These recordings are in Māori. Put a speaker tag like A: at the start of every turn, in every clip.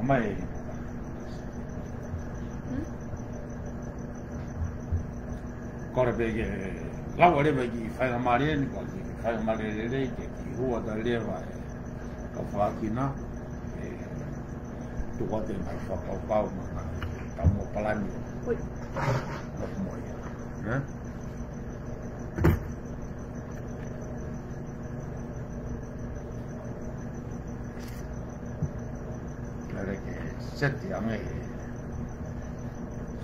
A: Omai. Kore bege lau ore begi whainga maria ni kwa ki whainga maria rere ke ki hua ta lewa ka whaakina tuko te mai whakaukau ma ka mo palani
B: Oi.
A: Nofu moia Lere ke seti ange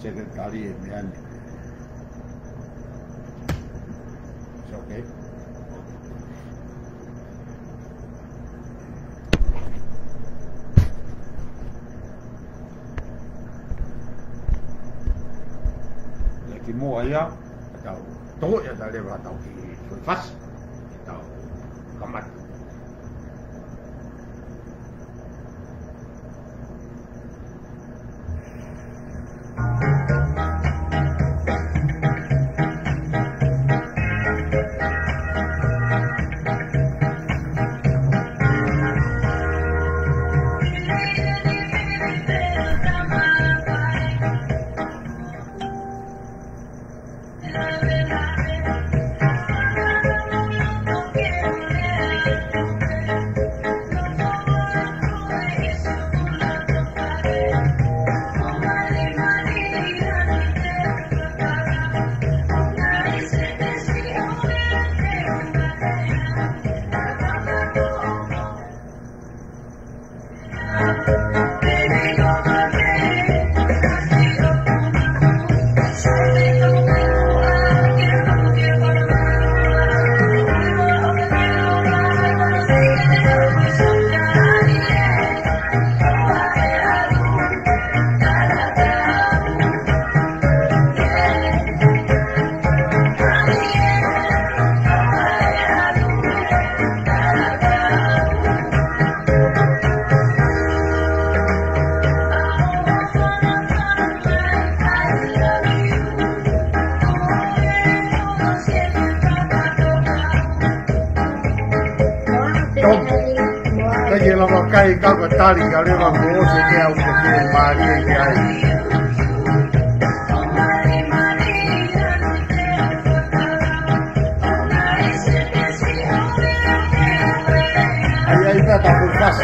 A: sekretari e meane Okay. Lagi mua ya, atau tu ya tak ada atau ki fas, atau kamat. Kaya lang kay kakatali kali lang ko sa kaya ko kay mali kay Ay ita tapos pas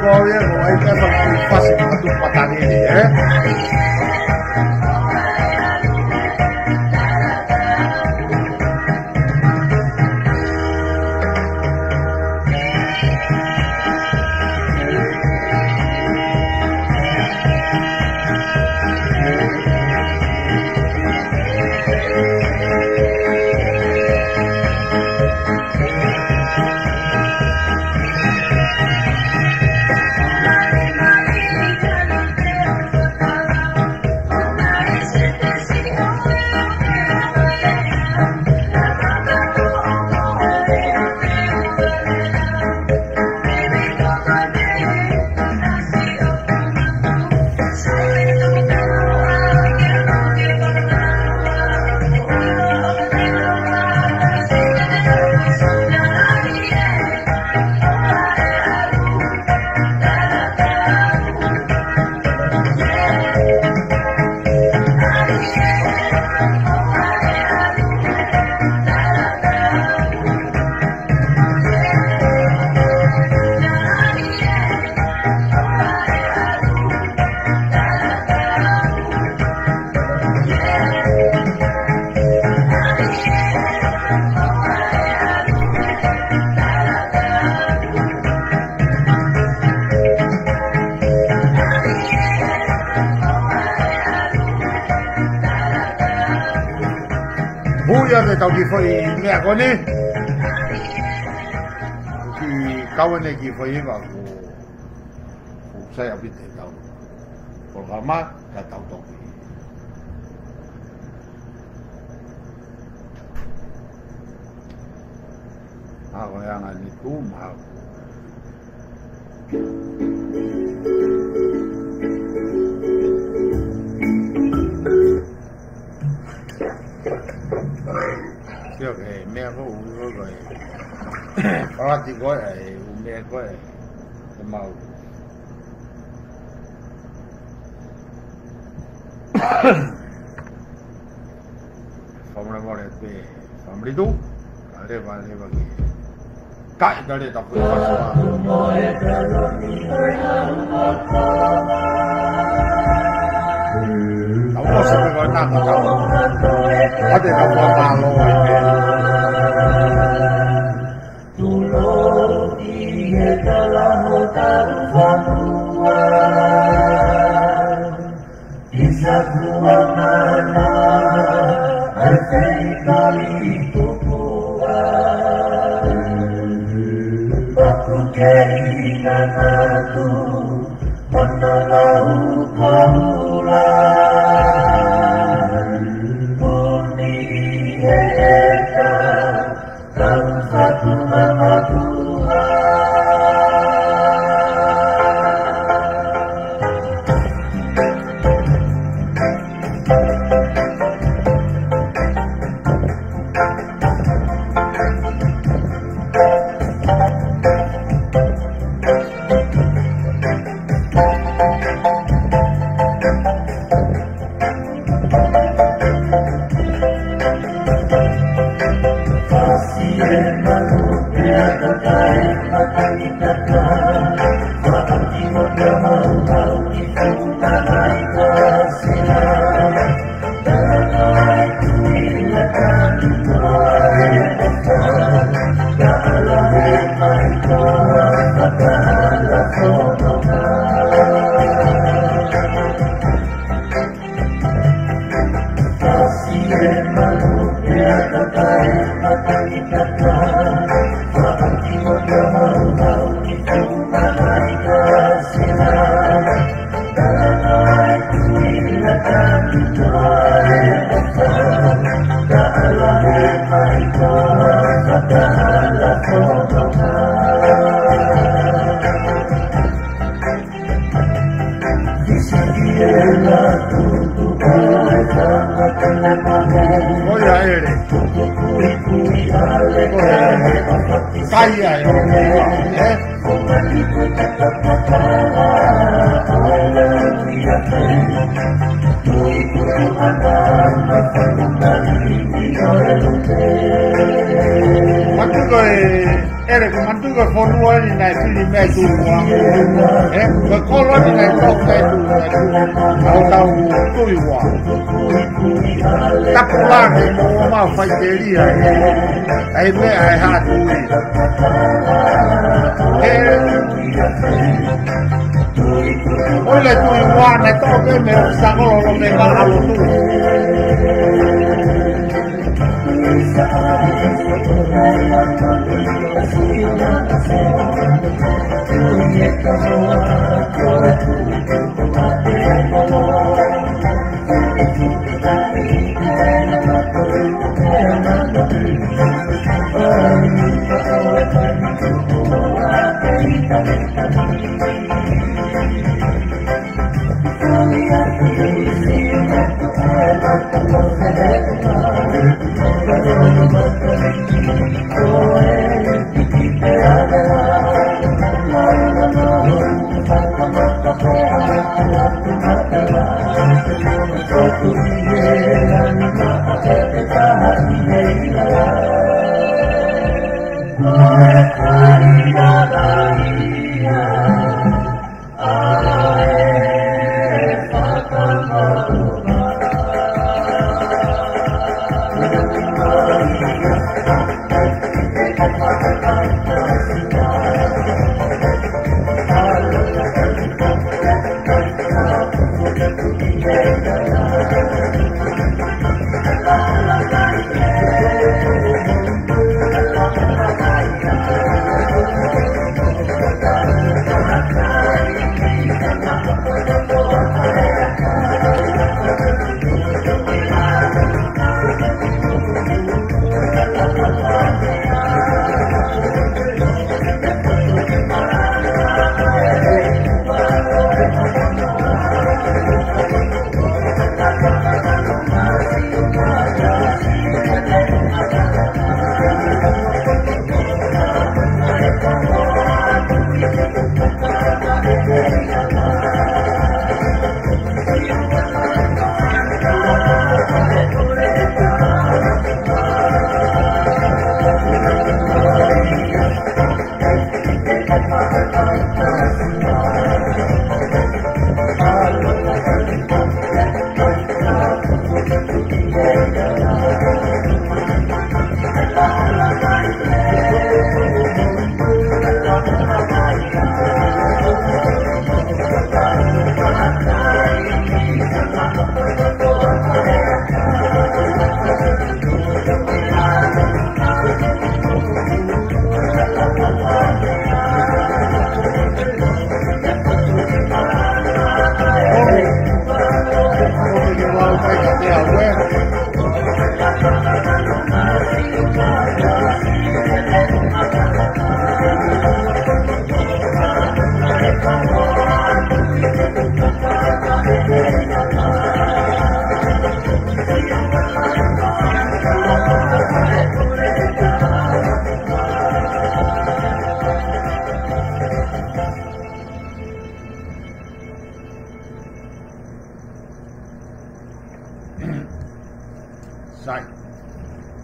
A: gobierno hay que hacer muy fácil a tu patanini, Buya de tau ki foi mea kone. Ki kawane ki foi inga ku saya pite tau. Programa ka tau toki. Ako yang ani kumau. Siêu cái mẹ có uống rồi, có chỉ có uống mẹ có màu. Phòng này vào đây về, phòng đi đủ, ở đây vào cái cãi ra đây tập với con đâu có sự gọi năng của cháu, có thể đọc qua ba lô
B: Aku kehilangan aku menelau kaulah murni eka dalam satu nama Tuhan. Ai me ai ha tu oleh tu wan itu ke me sango lo me ba alu tu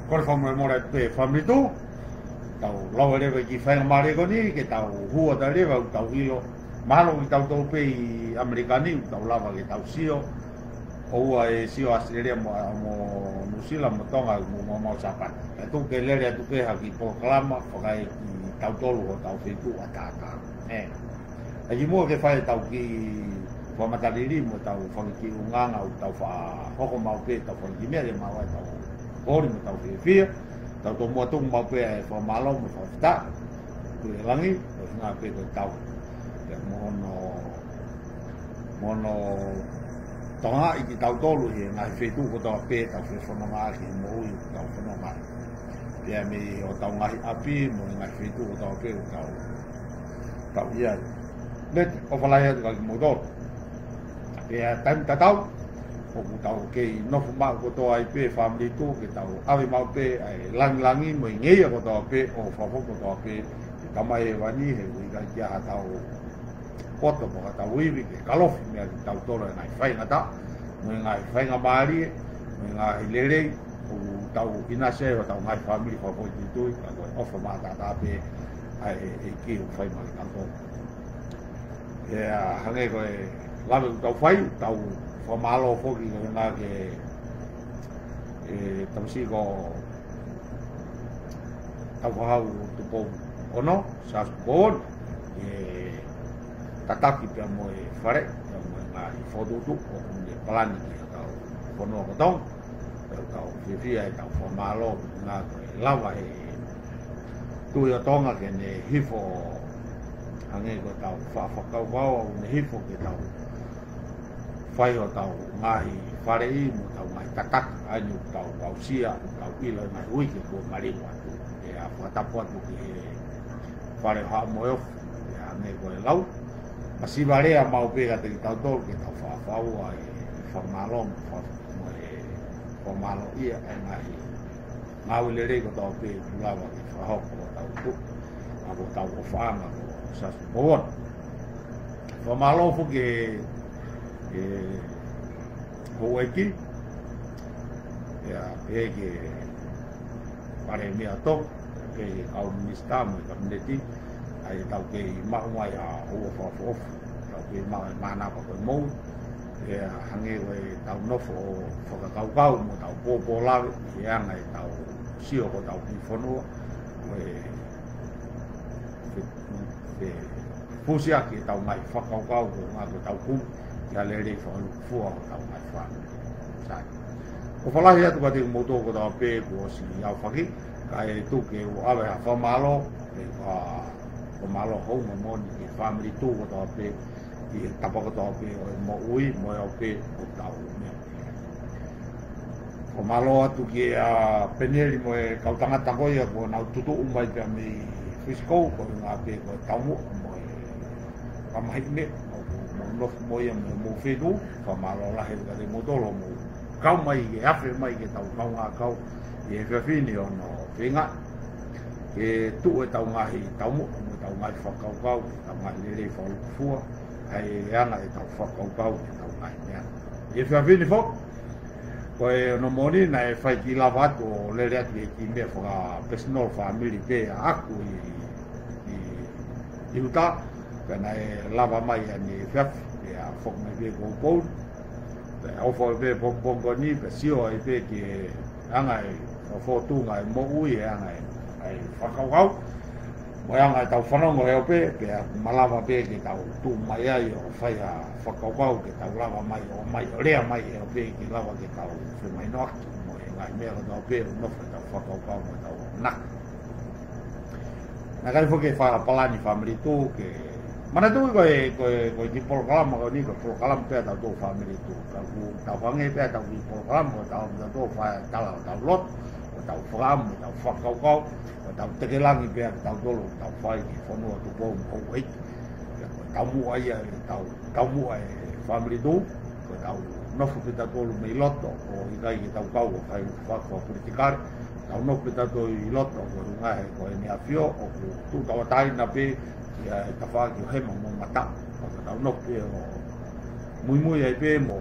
A: Kore whamui mora pe whamri tū, tau lau rewa ki whainga mare koni, ke tau hua ta rewa u tau hilo, mahalo ki tau tau pe i Amerikani, u tau lava ke tau sio, o ua e sio Australia mo New Zealand mo tonga mo mau sapata. E tū ke lere atu ke haki po kalama, whakai ki tau tolu o tau whetū a tātā. E ki mua ke whae tau ki whamatariri mo tau whangiki unganga u tau wha hoko mau pe, tau whangiki mea ke mau e tau kori mo tau whiwhia, tau tō mua tungu mau pe e whamalo mo whawhita, tu e langi, o ngā pe koe tau. Ke mono tonga i ki tau tolu he ngā whetū ko tau pe, tau whewhanonga ki mo ui o tau whanonga. Pea me o tau ngahi api, mo ngā whetū ko tau pe o tau ia. Lete, o whalai atu kaki mo tolu. Pea taim tatau, o ku tau kei nofu maa ko toa i pe family tū ke tau awe mau pe ai langi mo i ngeia ko toa pe o whawho ko toa pe ke tamai e wani he ui kai kia ha tau poto mo ka tau iwi ke kalofi mea ki tau tolo e ngai whainga ta mo i ngai whainga maari mo i ngai lerei o tau inase o tau ngai family whawho i tui ka koe ofa maa tata pe ai e ki u whaima ki tau e hange koe lawe ku tau whai tau whamalo whoki ko ngā ke tamsi ko tau whahau tupo ono, sa supon tataki pia mo e whare, pia mo e ngā i whotutu o kumne palani ki tau whanua ko tau, tau whiwhia e tau whamalo ngā koe lawa e tui o tonga ke ne hifo hange ko tau whakau wau ne hifo ke tau whai o tau ngahi whare i mo tau ngahi tatak ainu tau wausia, tau ilo ngahi uike ko mariwa tu. E a whatapu atu ki he whare haa moe ofu, e a me koe lau. Masiwa rea mau pega te ki tau tolu ki tau whaafau e whamalo mo e whamalo ia e ngahi. Ngau le rei ko tau pe tulawa ki whahoko o tau tu. Ako tau o whaanga ko sasu moona. Whamalo fu ke Hawaii ya pege pare mea to ke au minista mo ka mneti ai tau ke maunga ya o fo tau ke mana ko mo ya hange we tau nofo fo ka kau mo tau po la ya ngai tau sio ko tau ki fono we fusia ki tau mai fa kau ko tau ku ya le re fo fo tau mai fa sai o fala ya tu ba te moto ko da pe ko si ya fa ki kai tu ke o ave ha fa malo e fa malo ho mo ni family tu ko da pe i tapa ko da pe o mo ui mo ya pe o tau me o malo tu ke a peneli mo e ka tanga tango ya ko na tutu umbai pe mi fisco ko na pe ko tau mo pa mai me no moia mo fedu fa malo la he de modolo mo kau mai e afe mai ke tau kau nga kau e fefini ono finga e tu e tau ngahi tau mo tau ngai fa kau tau ngai le fa fua ai ana e tau fa kau tau ngai ya e fefini fo ko e no moni na e fai ki lava ko le re ki me fa personal family pe aku i uta kana e lava mai ani fef e a fok me be go po e o fo be bongo ni pe sio e pe ki anga e fo tu ngai mo ui e anga ai whakauau mo anga tau whanongo heo pe a malava pe ki tau tu mai ai o whai a whakauau ki tau lava mai o mai o rea mai heo pe ki lava ki tau whi mai noaki mo e ngai mea ko tau pe o nofo tau whakauau mo tau nak na kai foke wha palani family tu ke mana tu ko ki program ko ni ko program pe tau tu family tu tau wange pe tau ki program ko tau tu wha tau lot tau program tau whakauau tau tekelangi pe tau dolo tau whai ki whanua tu bom o wei tau mua ia tau mua e family tu tau nofu pe tau dolo me loto o i gai ki tau kau o whai whakua politikari tau nofu pe tau dolo i loto o rungahe ko e mea fio o tu tau atai na pe ia e tawhaki o hema mo mata tau nofu pe o mui ai pe mo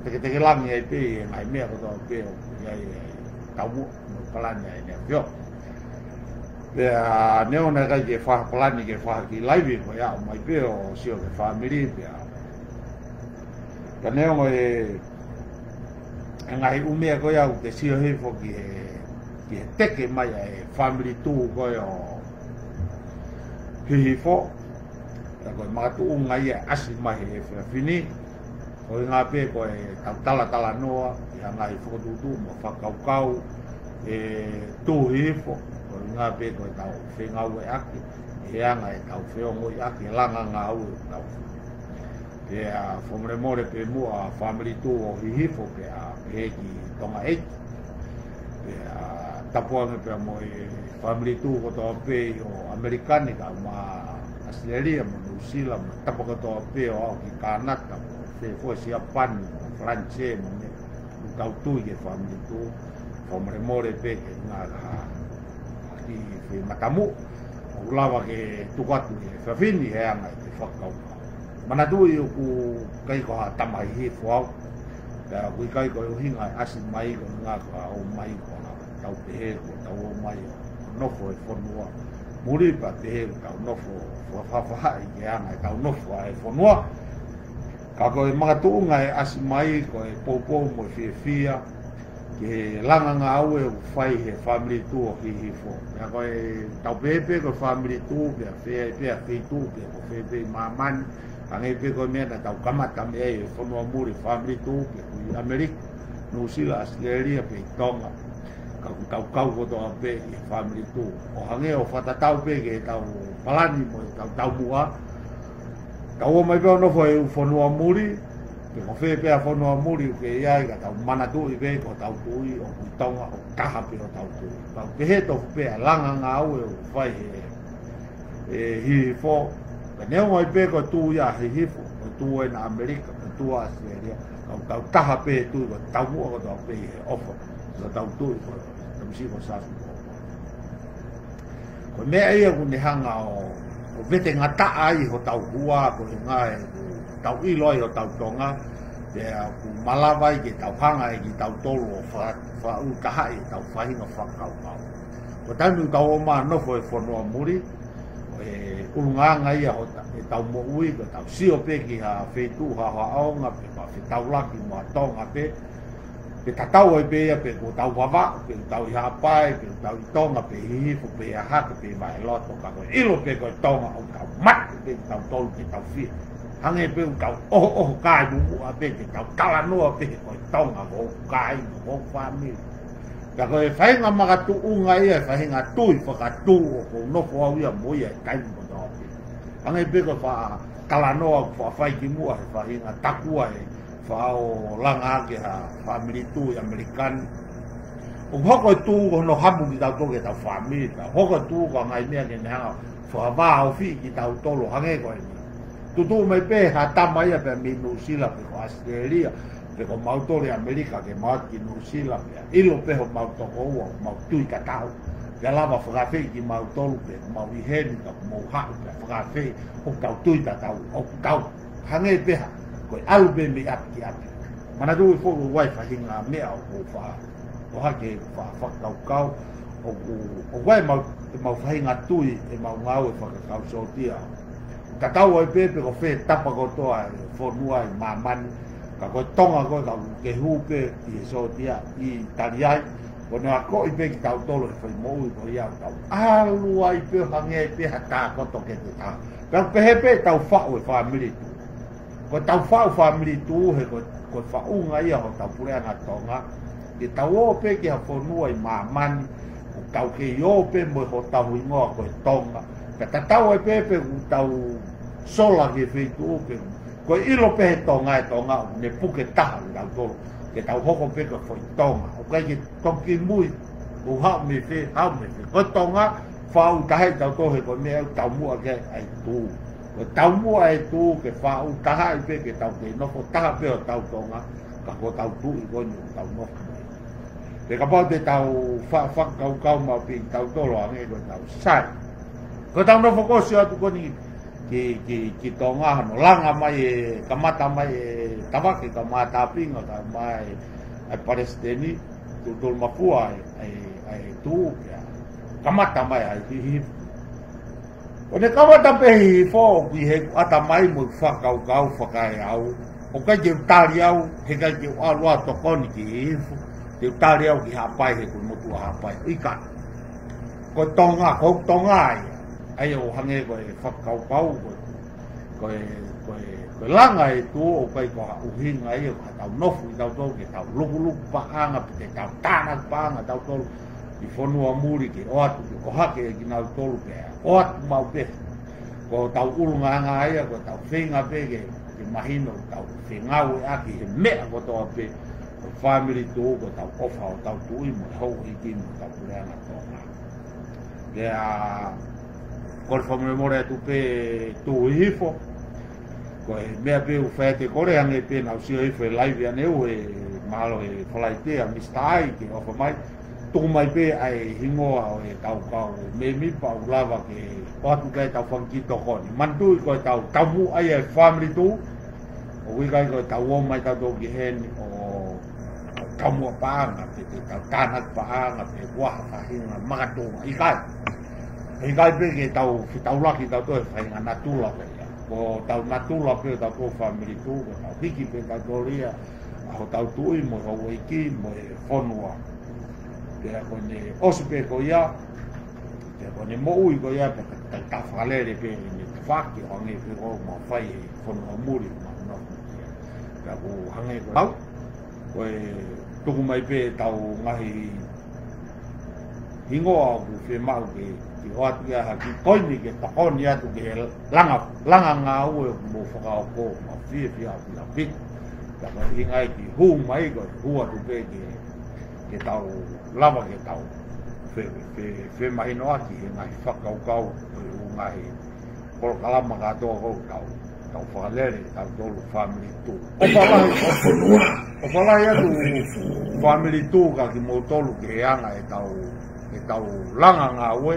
A: tekelangi ai pe e ngai mea ko tau pe o iai tamu palani ai ne yo ya ne ona ga ke fa palani ke fa ki live ko ya mai pe o sio ke family ya ne o e ngai umea ko ya ke sio he fo ki teke mai e family tu ko yo hi fo ko ma tu ngai asi mai e fini o ngā pē ko e tala noa ia ngai whakatutu mo whakaukau e tūhifo o ngā pē ko e tau whengau e aki e anga e tau wheongo e aki langa ngā au e tau e a whamre more pē mua family tū o hihifo pe a pe ki tonga eiki e a tapuange pē mo e family tū ko toa pē o Amerikanika ma Australia mo New Zealand tapakatoa pē o au ki Kanata se foi sia pan francese ne tau tu ke family tu como remore pe que na aquí fe matamu o lava que tu quatu fe fini e ana te fakau mana tu eu ku kai ko tamai hi fo da ku kai ko hinga asi mai ko nga o mai ko tau pe ko tau mai no foi fonua muri pa te tau no fo fa i ana tau no fo ai fonua ka koe makatuunga e asi mai koe popo mo fia ke langa ngā au e whai he family tu o hihifo ka koe tau pepe koe family tu pia fea fei tu pia ko pepe mamani ka ngai pe koe mea na tau kamata me e whanua muri family tu pia kui Amerika New Zealand Australia pe Tonga ka ku tau kau koto a pe i family tu o hange o whatatau pe ke tau palani mo tau mua tau mai pe no foi fonua muri ke ko fe pe fonua muri ke ia ga tau mana tu i pe ko tau tui o tonga o taha pe o tau tui tau pe he to pe langa nga au e vai e hi fo ne o mai pe ko tu ia hi fo tu en Amerika tu Australia tau taha pe tu ko tau mo ko tau pe ofo ko tau tui ko tau si ko sa ko me ai ko ni hanga o vete ngata ai ho tau hua ko ngai tau i loi ho tau tonga te ku malawai ke tau hanga ki tau tolo fa u kahai tau whahinga whakau kau ko tanu tau ma no foi fono muri e ulunga ia ho tau mo ui ko tau sio pe ki ha fetu ha aonga pe pa fe tau laki mo tonga pe tatau e pe pe ko tau wawa pe tau ia pai pe tau tonga pe hi fu pe ha pe mai loto ka ko ilo pe ko tonga o tau mat pe tau tol pe tau fi hange pe tau o kai bu a pe tau kala no pe ko tonga o kai o fami ka ko e fai nga ma tu unga ia fai nga tu fa ka tu ko no fo ia mo ia kai mo do hange pe ko fa kala no fa fai ki mo fa nga takua e fao langa ke ha family tu American o hoko tu ko no hamu ki tau toke tau family hoko tu ko ngai mea ke nga fa va o fi ki tau tolo hange ko tu mai pe ha tamai pe mi New Zealand pe Australia pe ko mautore Amerika ke ma ki New Zealand pe ilo pe ho mau to o mau tu ka tau ya lava fa fe ki mau tolo pe mau i hen ka mau ha fa fe o tau tu ta tau o tau hange pe ko alu be me api mana do fo wai fa hinga me au fa o ha ke fa kau o wai mau fa hinga tui e mau ngau e fa kau so tia ka tau ai pe ko fe tapa ko to ai fo nuai maman ka ko tonga ko ka ke hu pe i so tia i tariai ko na ko i pe ki tau tolo fa mo ko ia tau alu ai pe hange pe hata ko to ke ta ka pe tau fa o family ko tau whao family tu he ko whaunga ia ho tau pureanga tonga ke tau o pe ki ha whanua i mamani ko tau ke i o pe mo ho tau ingoa ko e tonga ka tau e pe ku tau sola ke whetu o pe ko ilo pe he tonga e tonga ne puke taha i tau tolo ke tau hoko pe ka whai tonga o kai ke tonki mui o hao me fe ko tonga whao tahe tau tohe ko mea tau mua ke ai tu o tau mua e tu ke whau taha i pe ke tau ke nofo taha pe o tau tonga ka ko tau tu i konyo tau nofo pe ka pao te tau kau mau pi tau tolo ange ko tau sai ko tau nofo ko si atu koni ki tonga hano langa mai e kamata mai e tawake kamata pinga ka mai ai palestini tu tol mapua e ai tu ya kamata mai ai hi o ne kamata pe hi fo ki he ata mai mo whakau kau whakai au o kai te tari au he kai te alua tokoni ki hifu te tari au ki hapai he ko motu hapai ika ko tonga ai o hange ko whakau kau ko langa e tu o kai ko uhinga ai o tau nofu tau tau ke tau luku paanga pe tau tana paanga tau tau i fonua muri ke o atu ko hake ki nau tolu pe o atu mau pe ko tau ulunga nga ai ko tau whenga pe ke mahino tau whengau e aki he mea ko toa pe ko family tu ko tau ofa o tau tui mo hou i kinu tau kureana tonga kea ko family more tu pe tu hifo ko mea pe u whaete kore ange pe nau sio hifo e live aneu e malo e whalaitea Mr. Ai ke ofa mai tō mai pe ai hingoa o e tau kau me mi pa u lava ke patu kai tau whanki tokoni mantu i koe tau tamu ai e family tu o wikai koe tau o mai tau toki heni o tamu a paanga pe te tau tānak paanga pe waha whahinga makatonga i kai pe ke tau laki tau toe whahinga natula pe ko tau natula pe tau tō family tu ko tau hiki pe tau toria aho tau tui mo hau iki mo e whonua pea kone osipe ko ia pea kone mo ui ko ia pea ta whalere pe ni te whaki o hange pe o ma whai e whanua muri ma no pea ko hange ko au koe tuku mai pe tau ngahi hingoa ku whe mau ke o atu ia haki koini ke takoni atu ke langa ngā ue mo whakao ko ma whia pit pea ko hingai ki hu mai ko hu atu pe ke tau lava ke tau fe mahino aki he ngai whakaukau o ngai kolo kalama katoa kou tau whakalere tau tolu family tu o whalai atu family tu ka ki mo tolu ke anga e tau langa ngā ue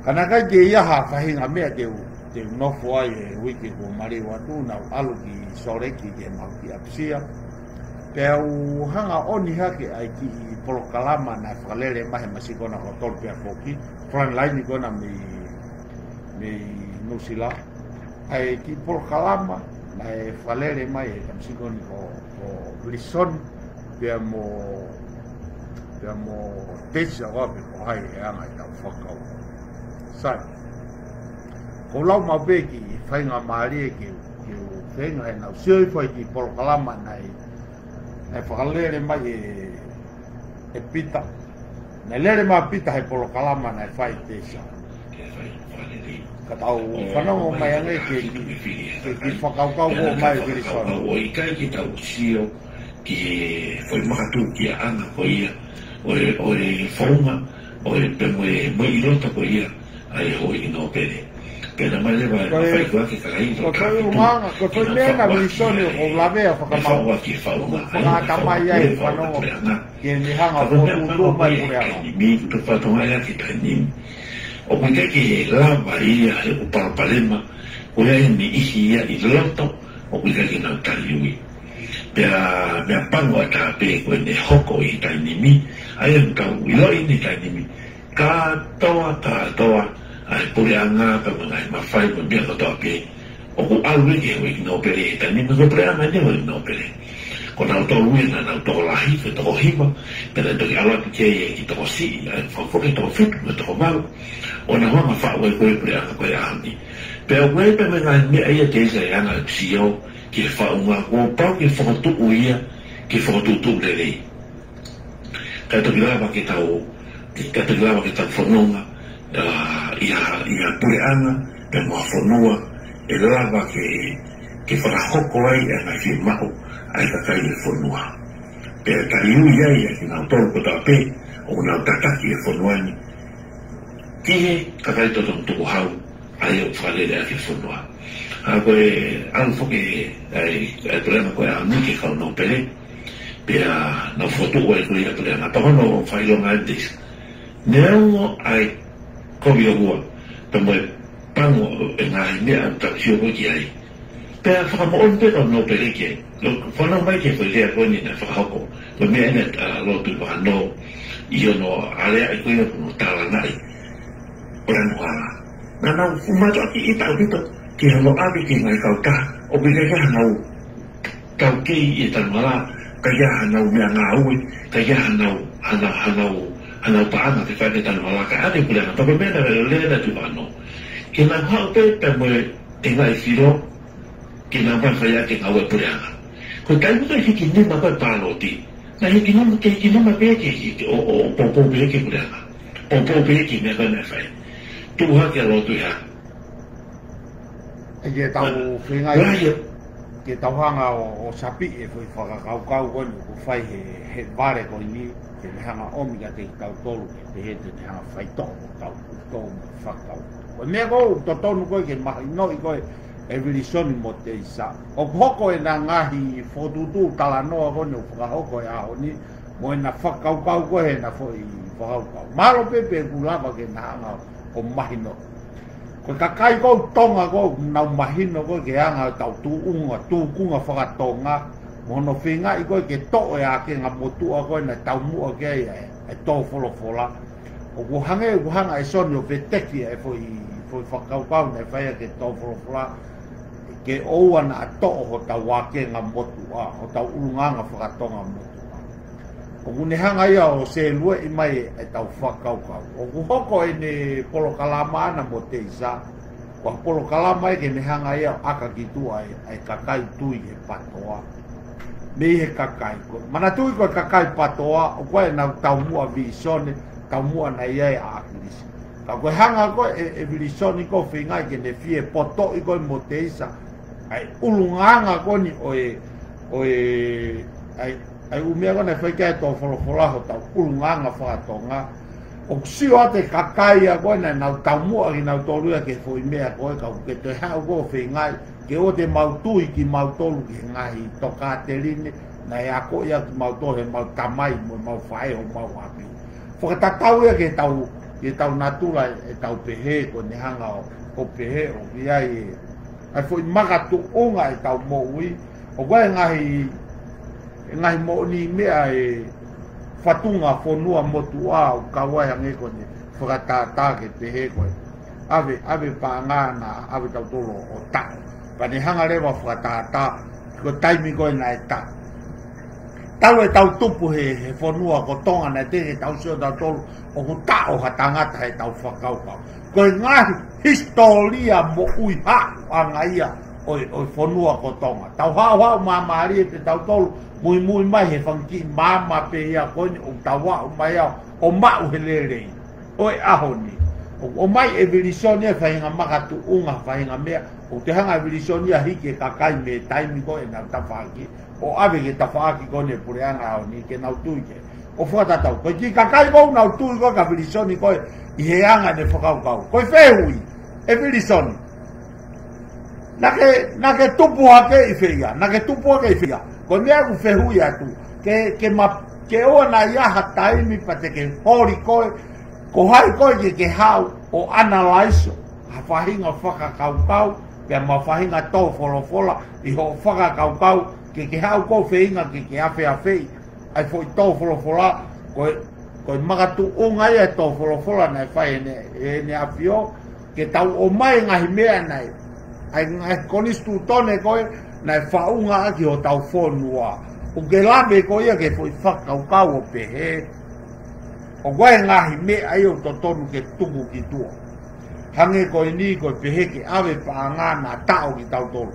A: kana kai ke iaha whahinga mea te nofo ai e wiki ko mari watu nau alu ki soreki ke mau ki apsia pea u hanga oni hake ai ki polo kalama na whakalere mahe masikona ko tolu pia koki front line kona me nusila ai ki polo kalama na e whakalere mai e masikoni ko lison pea mo teisa wapi ko hai e anga i tau whakau sai ko lau maweki whainga maari e ki whainga e nau sioi whai ki polo kalama na e whakalere mai e pita na lere mai pita he polo kalama na e whai teisa ka tau whanongo mai ange ki whakaukau o mai kirisona
C: o i kai ki tau sio ki whai makatu ki a anga ko ia o e whaunga o e pemo e mai rota ko ia ai ho i no pere pena mai lewa e whai kua ki karainga
A: ko whai umanga ko whai mea na kirisone o lavea whakamau whakatamai ai whanongo ki ni hanga o tu mai kureanga
C: mi tu whatonga ia ki tainimi o mai ke lava ia e o parapalema o ia ni ihi ia i loto o mai ke na taliui pea pango ata pe ko ne hoko i tainimi ai en ka uilo i ni tainimi ka toa ai pureanga pe mai mafai ko bia ko toa pe o ku alwe ke we no pere tainimi ko pureanga ne we no pere ko na to lui na to lahi ke to hima pero to ala ke ki to si fo ke to fit no to mal ona ma fa we ko pureanga ko ya ni pero we pe me me ai te se ana sio ki fa uma o pau ki fa tu uia ki fa tu lei ka to grava ki tau ka to grava ki tau fononga ia pureanga pe mo fonua e lava ki fa hoko ai na ki mau ai ka kai fonua pe ka iuia ia ki na to ko ta pe o na ta ki fonuani ki ka kai to tu hau ai o fa le ki fonua a koe alfo ke ai problema koe a nuki kau no pere pia na foto koe koe a problema pa kono whailo ngantis neongo ai kovi o hua pe moe pango e ngai mea am taksio koe ki ai pia whakamoon pe no pere ke whanau mai ke koe lea koe ni na whakahoko koe mea ene lotu whanau iyo no ale ai koe no tala nai ora no ala na na fumato aki ita bito ki halo abi ki ngai kau ka o bile ka hanau kau ki i tanmala ka ya hanau mea ngaui ka ya hanau paana te whae tanmala ka ane pulena papa mena lena tu wano ki na hao pe pe moe te ngai whiro ki na whai ake ngaue pulena ko kai muka hiki nima koe pāloti na hiki nima peke o popo peke pulena popo peke mea koe me whai tuha ke lotu ya
A: ke tau whingai ke tau hanga o sapi e fui whakakau koe ko whai he vare koe ni ke me hanga omiga te tau tolu ke he te hanga whai tō tau whakau koe mea kou to tonu koe ke mahi noi koe e vili soni mo te isa o hoko e na ngahi whotutu tala noa koe o whakahoko e aho ni mo e na whakau koe he na whakau malo pepe kulava ke na hanga o mahino ko kakai ko tonga ko na mahino ko ke anga tau tuunga whakatonga mono whinga i koe ke to e ake ngā motua koe na tau mua ke e tō wholofola o kuhanga e soni o veteki e fo whakaukau na e whaia ke tō wholofola ke oua na to'o ho tau wake ngā motua ho tau urunganga whakatonga motua o kunehanga ia o se lue i mai e tau whakaukau o kuhoko e ne polo kalama ana mo te isa wa polo kalama e ke nehanga ia aka ki tua e kakai tui e patoa me he kakai ko mana tui ko kakai patoa o koe na tau mua visone tau mua na ia e akirisi ka koe hanga ko e visone ko whingai ke ne fie poto i koe mo te isa ai ulunganga ko ni ai umea kone whaikea tō wholofolaho tau urunganga whakatonga o sio ate kakai a koe na nau tau mua ki nau tōrua ke whoi mea koe kau ke te hau koe whingai ke o te mautui ki mautolu ki ngahi toka te line na e ako ia ki mautohe mau tamai mo mau whae o mau api whakatatau ia ke tau natula e tau pehe ko ne hanga o pehe o ki ai ai whoi makatu unga e tau mo ui o koe ngahi mo ni mea e whatunga whonua motua o kawai hange kone whakatata ke te he koe ave pāngana ave tau tolo o ta pane hanga rewa whakatata ko taimi koe na e ta tau e tau tupu he whonua ko tonga na te he tau sio tau tolo o ko ta o hatangata he tau whakaukau koe ngahi historia mo ui ha anga ia o whonua ko tonga tau hao mamari e te tau tolo mui mai he whanki mama pe ia koe o tawa o mai au o mau he lerei o e ahoni o mai e vilisonia whainga makatu unga whainga mea o te hanga vilisonia hike kakai me taimi koe na tawhaki o ave ke tawhaki kone pureanga ahoni ke nau tuike o whakatatau koe ki kakai kou nau tui koe ka vilisoni koe i he anga ne whakaukau koe whehui e vilisoni nake tupu hake i whia nake tupu hake i whia ko mea ku whehui atu ke oa na iaha taimi pa te ke hori koe ko hai koe ke hau o analaiso ha whahinga whakakaukau pia ma whahinga tō wholofola i ho whakakaukau ke hau ko whahinga ke awhei ai fwoi tō wholofola koe magatu unga ia tō wholofola nei whai ne awhio ke tau o mai ngahi mea nei ai ngahi konistu tone koe nai whaunga aki o tau whonua o ke lame ko ia ke fwoi whakaukau o pehe o koe ngahi me ai o to tonu ke tuku ki tua hange koe ni koe pehe ke awe paangana tau ki tau tolu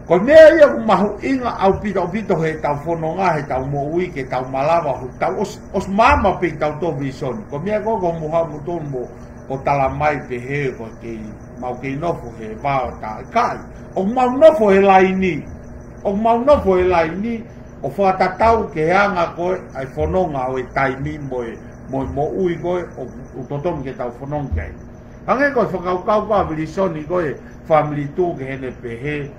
A: koe mea ia ku mahu inga au pito he tau whononga he tau mo ui ke tau malawa tau os mama pe tau to visoni koe mea koe ko muha mutonu mo o tala mai pehe koe ke mau ke nofo he vao ta kai o mau nofo he laini o whakatatau ke hanga koe ai whanonga o e taimi mo ui koe o totonu ke tau whanonga kei hange koe whakaukau koe vilisoni koe family tū ke hene pehe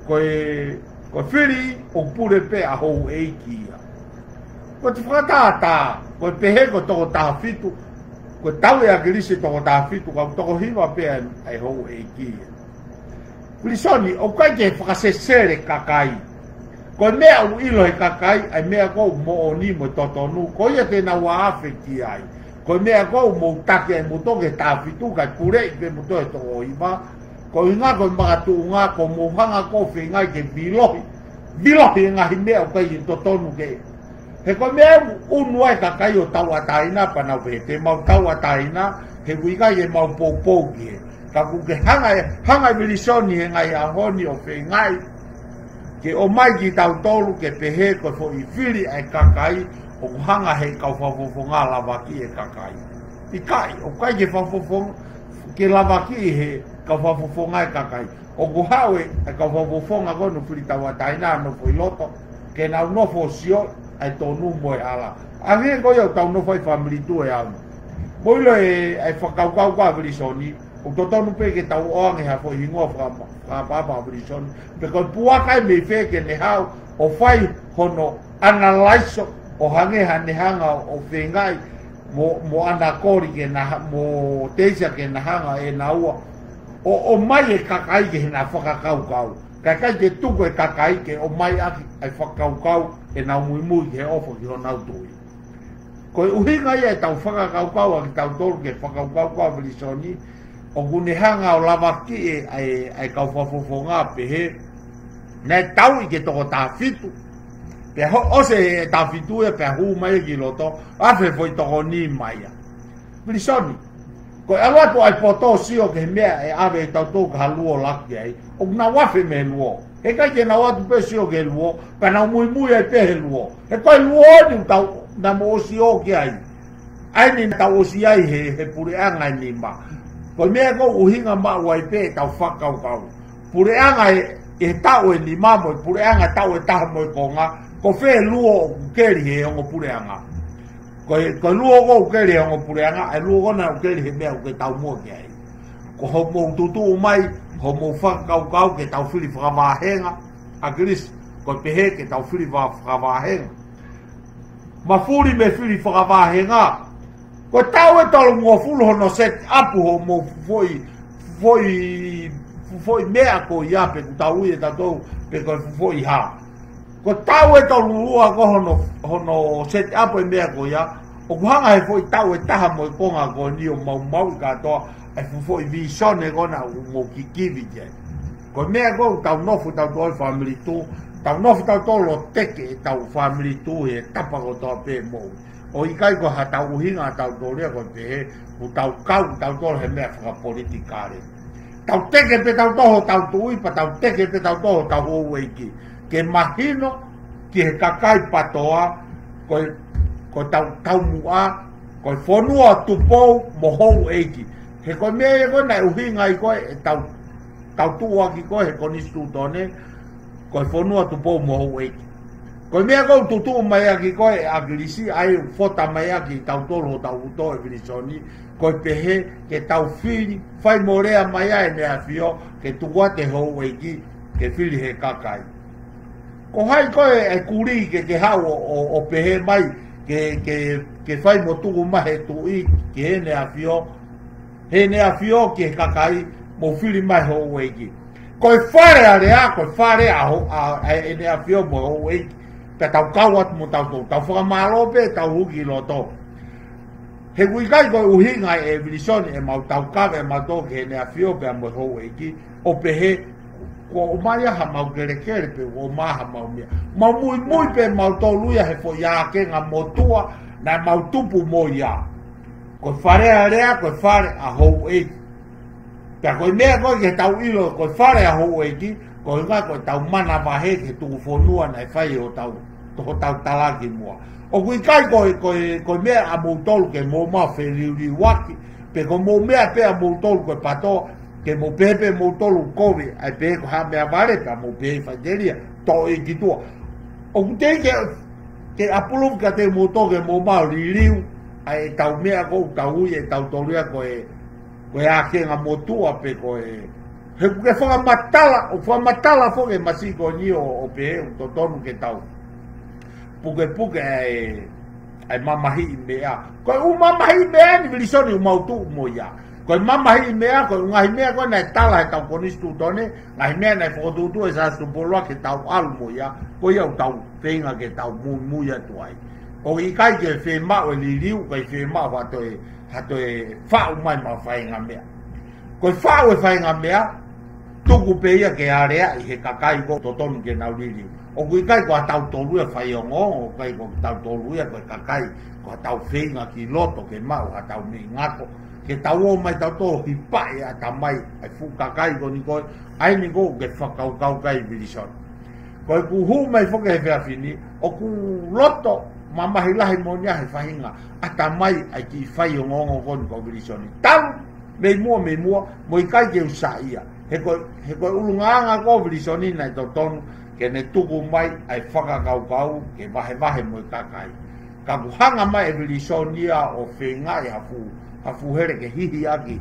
A: koe whiri o pure pe a hou eikia koe te whakatata koe pehe koe toko tāwhitu koe tau e akirisi toko tāwhitu koe toko hiwa pe ai hou eikia vilisoni o kai ke whakasesere kakai Ko mea u ilo he kakai, ai mea ko mo o ni mo totonu, ko ia te na wa afeki ai. Ko mea ko mo take ai mo toke tafitu kai kure i pe mo to e to o ima. Ko inga ko magatu unga ko mo hanga ko whengai ke bilohi. Bilohi ngahi mea o kai i totonu ke. He ko mea unuai kakai o tau ataina panau he te mau tau ataina, he wigai e mau pou ki he. Ka kuke hanga vilisoni he ngai ahoni o whengai. Ke o mai ki tau tolu ke pehe ko fo i whiri ai kakai o hanga he kau whafofonga lawaki e kakai. I kai, o kai ke whafofonga ke lawaki he kau whafofonga e kakai. O kuhawe e kau whafofonga kono whiri tau ataina no fo i loto ke nau no fo sio ai tonu mo e ala. Ange ko yo tau no fo i family tu e anu. Moilo e whakaukau kwa vilisoni. O totonu pe ke tau oange ha fo hingoa papa vilisoni. Pe ko puakai me fe ke ne hau o fai hono analyze o hange hane hanga o whengai mo anakori ke na mo teisa ke na hanga e na ua. O mai e kakai ke na whakakaukau. Kakai ke tuku e kakai ke o mai aki ai whakaukau e na mui ke ofo ki hona utui. Ko uhinga ia e tau whakakaukau aki tau tolu ke whakaukau vilisoni. O kune hanga o lawaki e ai kau whafofonga pehe. Nei tau i ke toko tāwhitu. Pe ose tāwhitu e pe huu mai ki loto. Afe foi toko ni mai a. Vilisoni. Ko alatu ai poto sio ke mea e ave e tau tō ka haluo laki ai. O kuna wafe me luo. E kai ke na watu pe sio ke luo. Ka na mui ai pehe luo. E kai luo ni tau na mo osi o ki ai. Ai ni tau osi ai he pureanga ni ma. Ko mea ko uhinga ma wai pe tau whakaukau. Pureanga e tau e ni mamo, pureanga tau e taha mo i konga. Ko whe luo o kukeri he ongo pureanga. Ko luo ko ukeri he ongo pureanga, e luo kona ukeri he mea uke tau mua ki ai. Ko ho mo tutu umai, ho mo whakaukau ke tau whiri whakamahenga. A kiris, ko pehe ke tau whiri whakamahenga. Mafuri me whiri whakamahenga. Ko tau e tolu ngō fulu hono set apu ho mo foi mea ko ia pe ku tau i e tatou pe ko foi ha. Ko tau e tolu ua ko hono set apu e mea ko ia. O kuhanga he foi tau e taha mo i konga ko ni o mau i katoa e foi visone kona mo kikivi je. Ko mea ko tau nofu tau toi family tu. Tau nofu tau tolo teke e tau family tu e tapa ko toa pe mou. O i kai ko ha tau uhinga tau tōrea ko te he, ku tau kau tau tōre he mea whakapolitikare. Tau teke pe tau toho tau tuipa, tau teke pe tau toho tau houeiki. Ke mahino ki he kakai patoa, ko tau mua, ko whonua tupou mo houeiki. He koe mea e koe nai uhinga i koe, tau tua ki koe he konistu tone, ko whonua tupou mo houeiki. Ko mea kou tutu mai aki koe a girisi ai fota mai aki tau tolo tau uto e virisoni koe pehe ke tau whiri whai morea mai ai mea fio ke tukua te hou eiki ke whiri he kakai. Ko hai koe e kuri ke hau o pehe mai ke whai mo tuku mahe tui ke he nea fio ke kakai mo whiri mai hou eiki. Koe whare a rea, koe whare a nea fio mo hou eiki. Pe tau kawat mo tau tō, tau whakamalo pe tau huki lo tō. He kuikai koe uhinga e vilisoni e mau tau kawe e mau tō ke nea fio pe mo hou eiki, o pehe, ko o mai aha mau kere pe o maha mau mea. Mau mui pe mau tō luia he fo ia kenga mo tua, na mau tupu mo ia. Koe whare a rea, koe whare a hou eiki. Pea koe mea koe ke tau ilo, koe whare a hou eiki, ko inga ko tau mana wahe ke tuku whonua nei whai o tau talaki mua. O kui kai ko mea a moutolu ke mō maa wheriuri waki, pe ko mō mea pe a moutolu ko pato ke mō pepe moutolu kovi, ai pe ko ha mea vare pe a mō pehe whaiteria, to e kitua. O kutei ke apulum ka te moutolu ke mō maa ririu, ai tau mea kou tau ui e tau toria ko e a kenga motua pe ko e he kuke whakamatala whoke masiko ni o pehe o totonu ke tau. Puke ai mamahi i mea. Koe u mamahi i mea ni vilisoni u mautu mo ia. Koe mama hi mea, koe ngahi mea koe nai tala he tau konistu tone, ngahi mea nai whakotutu e sa stupoloa ke tau almo ia, koe au tau whenga ke tau mui atu ai. O i kai ke whemau e li riu, kai whemau hatoe whau mai ma whainga mea. Koe whau e whainga mea, tuku pe ia ke area i he kakai ko totonu ke nau li riu. O kui kai ko a tau tolu e whai o ngongo, kai ko tau tolu e koe kakai, ko a tau whenga ki loto ke mau, a tau mi ngako. Ke tau o mai tau tō hi pae a ta mai ai fu kakai ko ni koe ai ni ko ke whakau kai vilisoni. Koe ku hu mai whoke he whea whini o ku loto mamahi lahi monia he whahinga a ta mai ai ki whai o ngongo ko ni ko vilisoni. Tau me mua mo i kai ke usa ia. He koe ulungaanga ko vilisoni nai tau tonu ke ne tuku mai ai whakakau ke vahe mo i kakai. Ka ku hanga mai e vilisoni a o whenga e hafu here ke hihi aki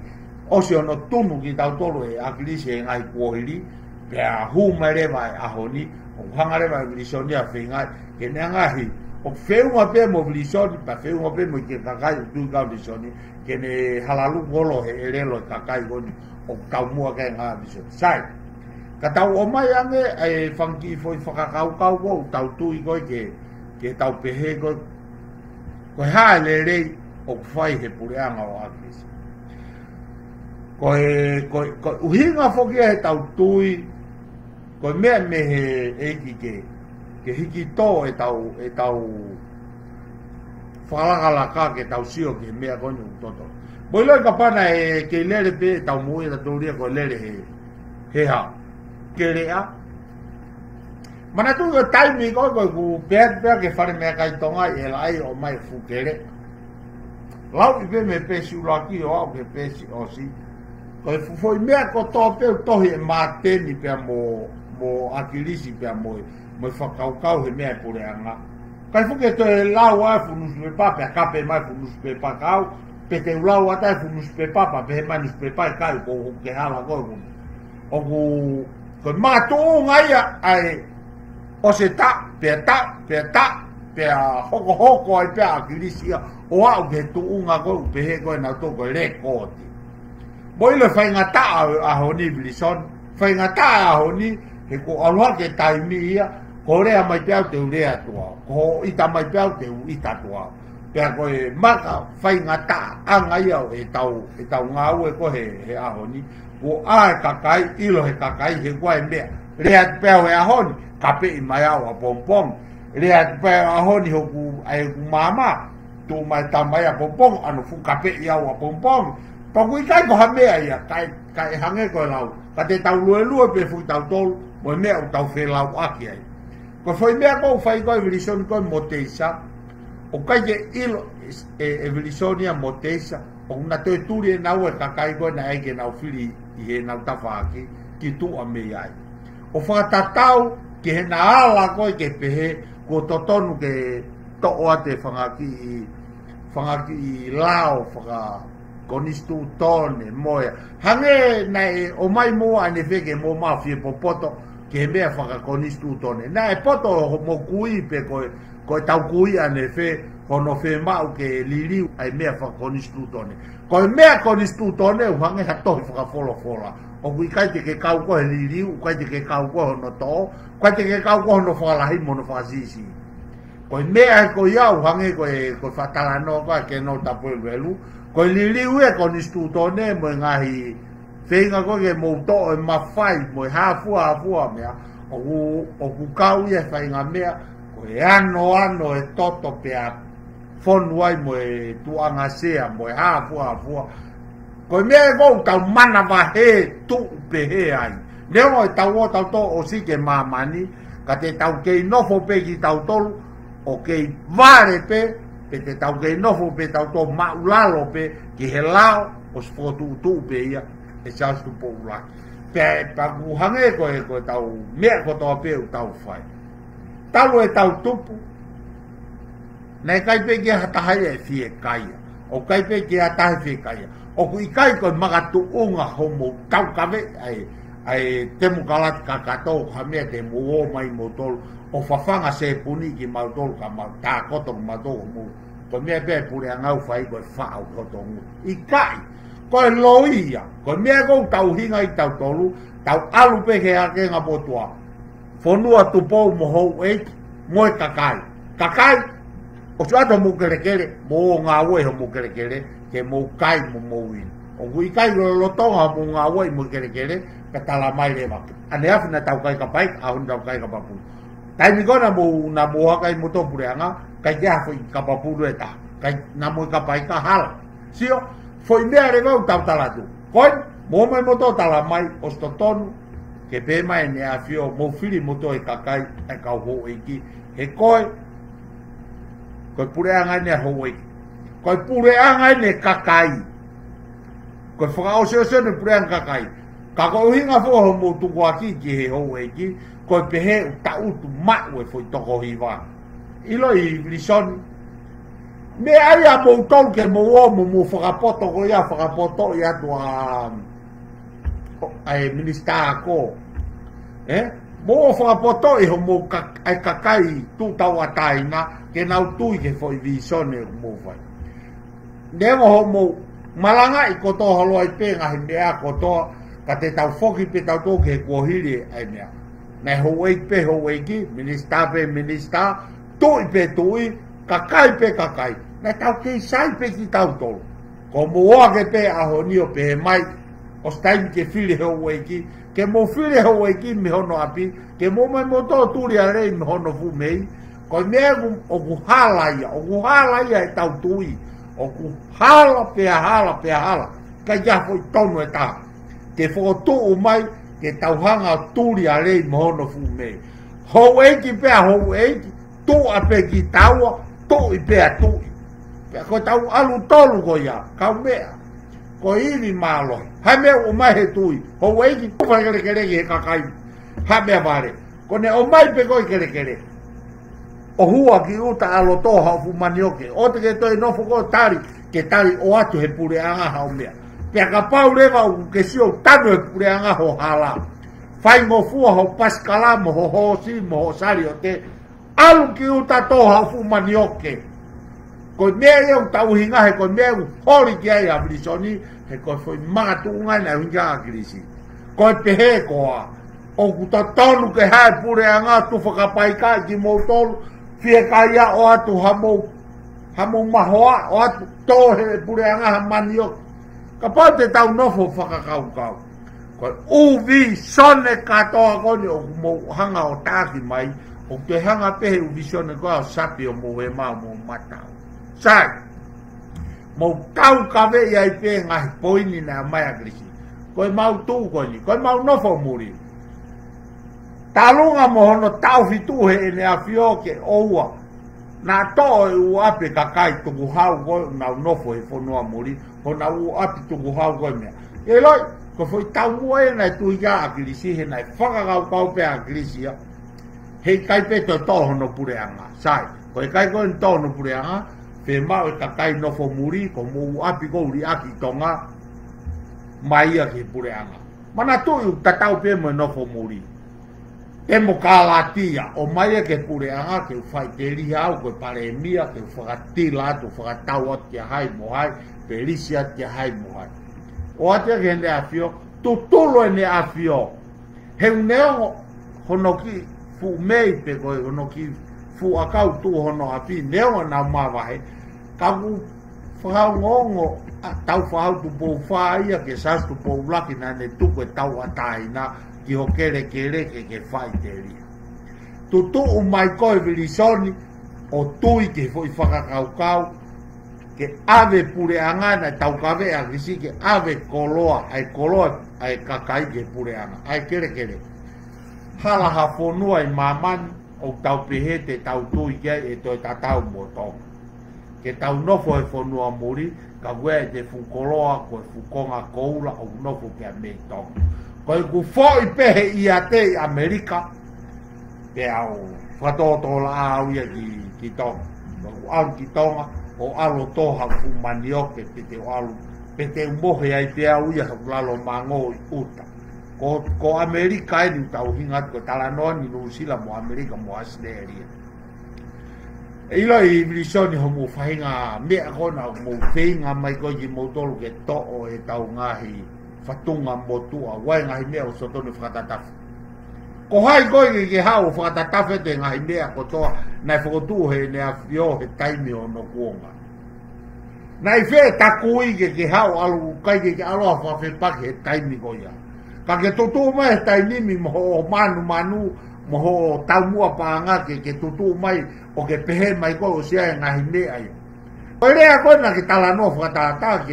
A: o se ono tunu ki tau tolu e akilisi e ngai kuohiri pea hu mai rewa e ahoni o hanga rewa e vilisoni a whengai ke ne ngahi o wheunga pe mo vilisoni pa wheunga pe mo ke kakai o tui kau vilisoni ke ne halalu kolo he erelo e kakai koni o kau mua kai ngā vilisoni sai ka tau o mai ange e whanki foi whakakau kau ko tau tui koi ke tau pehe koi koe hae le rei o whai he pureanga o akis. Koe uhinga whoki he tau tui, koe mea me he eiki ke hiki tō e tau whalakalaka ke tau sio ke mea koni utoto. Moi loi ka pana e ke lere pe tau mui e tau ria koe lere he ha. Ke rea. Mana tu yo taimi koe ku pea ke whare mea kai tonga e lai o mai fukere. Lau i pe me pesi uraki o au ke pesi o si. Koe foi mea ko tō peu tohi e māteni pea mo akilisi pea mo whakaukau he mea e pureanga. Kai fuke to e lau ai funusu pe pa pea kape mai funusu pe pa kau. Pe te ulau atai funusu pe pa pe he mai nusu pe pa e kai ko ke hala koe kun. O ku koe mātou ngai ai o se ta, pea hoko ai pea akilisia o au ke tuunga koe upehe koe na tō koe rekoti. Moile whaingata aho ni vilison, whaingata aho ni he ko aluha ke taimi ia, ko rea mai peau te urea tua, ko ita mai peau te ita tua. Pea koe maka whaingata anga ia e tau ngau e ko he aho ni, ko ae kakai, ilo he kakai he koe mea, rea peau e aho ni, kape i mai au a pompong, rea peau aho ni hoku ai ku mama, tu mai tamai a pompong, anu fu kape i au a pompong, Paku i kai ko ha mea ia, kai hange koe lau. Ka te tau lue pe fui tau tolu, mo mea u tau whelau aki ai. Ko foi mea kou whai koe vilisoni koe mo teisa, o kai ke ilo e vilisoni a mo teisa, o na toi turi e nau e kakai koe na eke nau whiri i he nau tawhaaki, ki tu a mea ai. O whakatatau ki he na ala koe ke pehe, ko totonu ke toa te whangaki i lao, konistu tone moya hange nei o mai mo ane vege mo mafia popoto ke mea whaka konistu tone na e poto mo kui pe koe tau kui ane fe hono fe mau ke liliu ai mea whaka konistu tone koe mea konistu tone u hange hatohi whaka fola o kui kai te ke kau koe liliu kai te ke kau koe hono to kai te ke kau koe hono whalahi mono whasisi koe mea koe iau hange koe whatalano koe ke no tapo e velu koe liliu e konistu tone mo ngahi whenga koe ke mouto e mawhai mo e hafua mea o ku kau ia whainga mea koe ano e toto pea whonuai mo e tuanga sea mo e hafua koe mea e kou tau mana wahe tu pehe ai neo e tau o tau to o si ke mamani ka te tau kei nofo pe ki tau tolu o kei vare pe te tau kei nofo pe tau tō maulalo pe ki he lao o spotu tu pe ia e chas tu po ula pe paku hange koe tau mea ko tō pe u tau whai tau e tau tupu nei kai pe ki hatahai e fie kaia o kai pe ki hatahai fie kaia o ku i kai koe magatu unga homo tau kawe ai temu kalati kakatou hamea te muo mai mo tolu o whawhanga se puni ki mau tolu ka mau tā kotongu mau tolu mu ko mea pēr pure a ngau whai koe whao kotongu i kai koe loia, koe mea kou tau hinga I tau tolu, tau alu peke a kenga potua. Fonua tupou mo hou eiki, moe kakai. Kakai, o suato mo kere, mo ngā ue ho mo kere, ke mo kai mo win. O kui kai lo tonga mo ngā ue mo kere, ka tala mai le maki. Ane afi na tau kai ka pai, ahun tau kai ka papu. Tai mi kona mo na mo hakai mo topure anga, kai kia foi ka papu eta. Kai na mo ka pai ka hala. Sio, foi mea re vau tau talatu. Koi, mo mai mo to tala mai, o sto tonu, ke pe mai ne afio, mo fili mo to e kakai, e kau ho eiki. He koi, koi pure anga ne ho eiki. Koi pure anga ne kakai. Koi whaka o seo ne pure anga kakai. Ka ko hinga fo ho mo tu ki he ho eiki, koi pehe u ta utu mai foi toko hiwa. Ilo I lisoni. Me ai a mo tol ke mo mo whakapoto ko ia whakapoto ia tua ai minista ko. Mo whakapoto I ho mo ai kakai tu tau ataina ke nau tui ke foi visone mo vai. Nemo ho mo malanga I koto holo ai pe ngahi mea koto ka te tau foki pe tau tō ke kuahiri ai mea. Nei ho ei pe ho ei ki, minista pe minista, tui pe tui, kakai pe kakai. Nei tau kei sai pe ki tau tolu. Ko mua ke pe aho nio pe he mai, o staimi ke fili ho ei ki, ke mo fili ho ei ki mi hono api, ke mo mai mo tō turi a rei mi hono fu mei, ko mea o ku hala ia e tau tui, o ku hala, ka ia foi tonu e taha. Ke whakatuu mai, ke tauhanga turi a rei mohono fu mei. Hou eiki pea hou eiki, tu a pe ki taua, tu I pea tui. Pea ko tau alu tolu ko ia, kau mea. Ko iri malo, hai mea o mai he tui, hou eiki tu kere he kakai, hai mea vare. Ko ne o mai pe koi kere. O hua ki uta alo toha fu manioke, o te ke toi nofo ko tari, ke tari o atu he pure anga hau mea. Pea ka pau lewa u ke sio tanu e pure anga ho hala. Whai mo fua ho paskala mo ho hosi mo ho sari o te alu ki uta toha fu manioke. Ko mea eu tau hinga he ko mea u hori ki ai a brisoni he ko foi matu ungai na hunga a krisi. Ko pehe koa o kuta tonu ke hai pure anga tu whakapaika ki mo tolu fie kaia o atu hamo mahoa o atu tohe pure anga ha manioke. Ka pau te tau nofo whakakau. Koe uvi sone katoa kone o mo hanga o tāki mai, o te hanga pehe uvi sone koa o sapi o mo he maa mo matau. Sai, mo tau kawe iai pehe ngahi poini na mai agrisi. Koe mau tū koni, koe mau nofo muri. Talunga mo hono tau fitu he ene a fioke oua. Na toa e u ape kakai tuku hau koe na nofo he whanua muri. Ko na u api tuku hau koe mea. E loi, ko foi tau mua e nai tui ka a kilisi, he nai whakakau kau pe a kilisi. Hei kai pe to tohono pureanga. Sai, ko e kai koe tohono pureanga, pe mau e kakai nofo muri, ko mo u api ko uri aki tonga, mai a ke pureanga. Mana tui u tatau pe mo nofo muri. Te mo kālatia, o mai e ke pureanga, ke u whai te riha au, koe pare mia, ke u whakatila atu, whakatau ati a hai mo hai, perisia te hai mohai. O atea ke ne afio, tu tolo e ne afio. He uneo hono ki fu mei pe koe, hono ki fu akau tu hono api, neo na mawahe, kaku whakau ngongo, tau whakau tu pou whaia, ke sas tu pou laki na ne tuku e tau ataina, ki ho kere ke whai te ria. Tu tu mai koe vilisoni, o tui ke foi whakakau, ke ave pure anga tau kawe a kisi ke ave koloa ai kakai ke pure anga ai kere hala ha fonua I mamani o tau pehe te tau tui ke e toi tatau mo tonga ke tau nofo e fonua muri ka wea te fu koloa ko fu konga koula o nofo ke a me tonga ko I ku foi pehe I a te Amerika pe au whatotola au ia ki tonga au ki tonga o alo toha fu manioke pete o alu pete mohe ai te au ia lalo mango I uta ko Amerika e ni tau hingat ko talanoa ni New Zealand mo Amerika mo Australia ilo I vilisoni ho mo whahinga mea kona mo whahinga mai ko I mo tolu ke to'o e tau ngahi whatunga mo tua wai ngahi mea o sotonu whakatatafu. Ko hai koi ke hao whakatatafu te ngahi mea ko toa nai whakotu he ne a whio he taimi o no kuonga. Nai whe takui ke hao alu kai ke aloha whawhepake he taimi ko ia. Ka ke tutu mai he tainimi mo ho manu mo ho taumua paanga ke tutu mai o ke pehe mai ko o sia ngahi mea ia. O rea koe na ke talanoa whakatata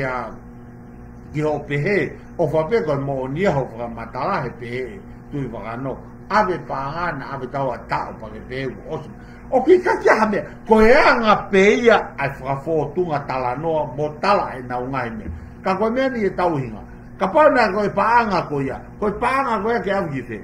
A: ki ho pehe o whapeko mo o nia ho whakamatala he pehe tui whakano. Ave paangana ave tau a tau pa ke pehe osu. O ki kakia mea, ko anga peia ai whakafōtunga talanoa mo tala e nau ngai mea. Ka koe mea ni e tau hinga. Ka pauna koe paanga ko ia. Koe paanga ko ia ke au ki whe.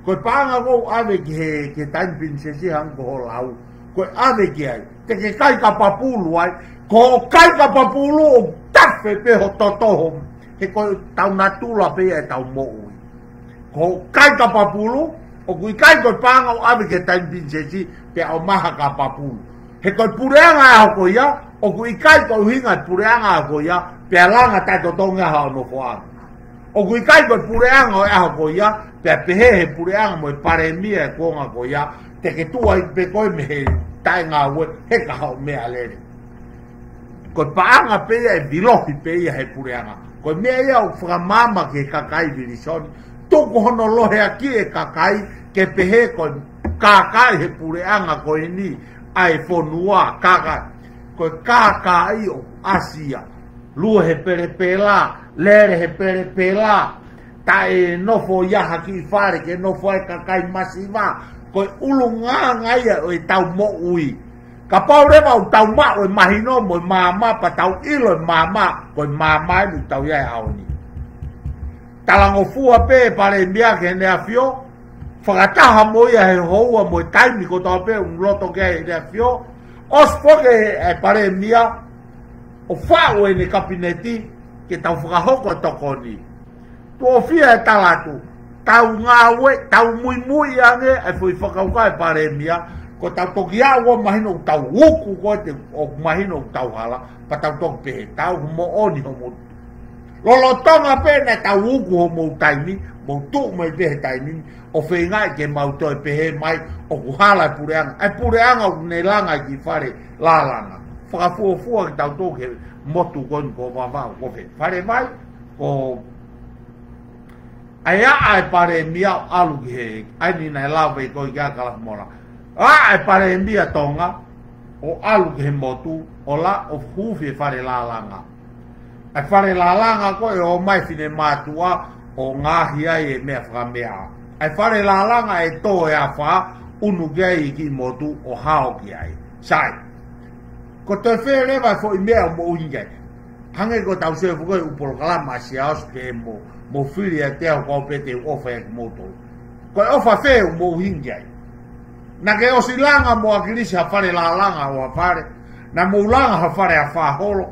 A: Koe paanga ko ave ki he ke tainpin se si hang ko ho lau. Koe ave ki ai. Te ke kai ka papulu ai. Ko kai ka papulu o tafe pe ho totoho. He koe tau natula pe e tau mo ui. Ko kai ka papulu. O kui kai koe paanga o ave ke tainpin se si pe au maha ka papulu. He koe pureanga e hoko ia. O kui kai koe hinga pureanga e hoko ia. Pe alanga tai totonga hao no foanga. O kui kai koe pureanga o e hoko ia. Pe pehe he pureanga mo e pare mia e kuonga ko ia. Te ke tua I pe koe me he tai ngā ue he ka hao mea lere. Koe paanga peia e vilohi peia he pureanga. Koe mea ia o whakamama ke kakai vilisoni. Toko hono lohe aki e kakai ke pehe koe kakai he pureanga koe ni ai whonua kakai. Koe kakai o Asia. Lua he perepela, lere he perepela. Tai nofo yaha ki whare ke nofo e kakai masiva. Koe ulunga ngaia o e tau mo ui. Ka pau rewa o tau ma o e mahino mo e mama pa tau ilo e mama. Koe mama e tau ia e aoni. Talango fua pe pare mia ke nea fio. Whakataha mo ia he houa mo e taimi ko tau pe un loto ke he nea fio. Ospoke e pare mia. O whao e ne kabineti ke tau whakahoko tokoni. Tuo fia e talatu. Tau ngāwe, tau mui ange, e fui whakauka e pare mia, ko tau toki awa mahino tau uku ko te o mahino tau hala, pa tau toki pehe, tau mo oni ho mo. Lolotonga pene tau uku ho mo taimi, mo tuk mai pehe taimi, o whengai ke mauto e pehe mai, o kuhala e pureanga. E pureanga o nelanga ki whare lalanga. Whakafuafua ki tau toki motu koni ko wawao ko whe. Whare mai, ko ai ai pare mia alu ki he ai ni nai lawa I koi kia kala mora ai pare mia tonga o alu ki he motu o la o hufi fare lalanga ai fare lalanga ko e o mai fine matua o ngahi ai e mea whamea ai fare lalanga e to e a wha unu gei ki motu o hao ki ai sai ko te whee rewa fo I mea mo uhingai hange ko tau se fukoi upolo kalama si aus ke mo fili a teo kau pete ofa e moto. Koe ofa feo mo hingiai. Na ke osilanga mo akilisi hafare la langa o hafare. Na mo ulanga hafare a whaholo.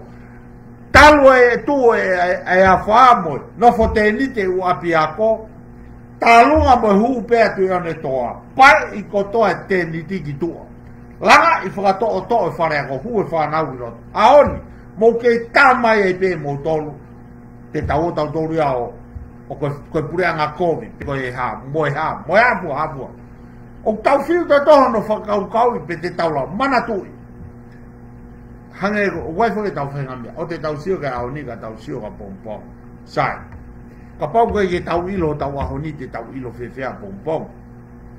A: Talu e tu e a whamoe. No fotenite u api ako. Talunga mo huu pea tu ione toa. Pai I kotoa e teniti ki tua. Langa I whakatoa toa e whare ako huu e whanau I roto. Aoni. Mo ke tamai e pe mo tolu. Te tau tolu iao. O koe pureanga kovi, koe ha, moe hapua. O tau whiu te toho no whakaukau I pe te tau lau, mana tui. Hange, o waifo ke tau whengamia, o te tau sio ke aoni ka tau sio ka pompong. Sai. Ka pau koe ke tau ilo tau ahoni te tau ilo whewhea pompong.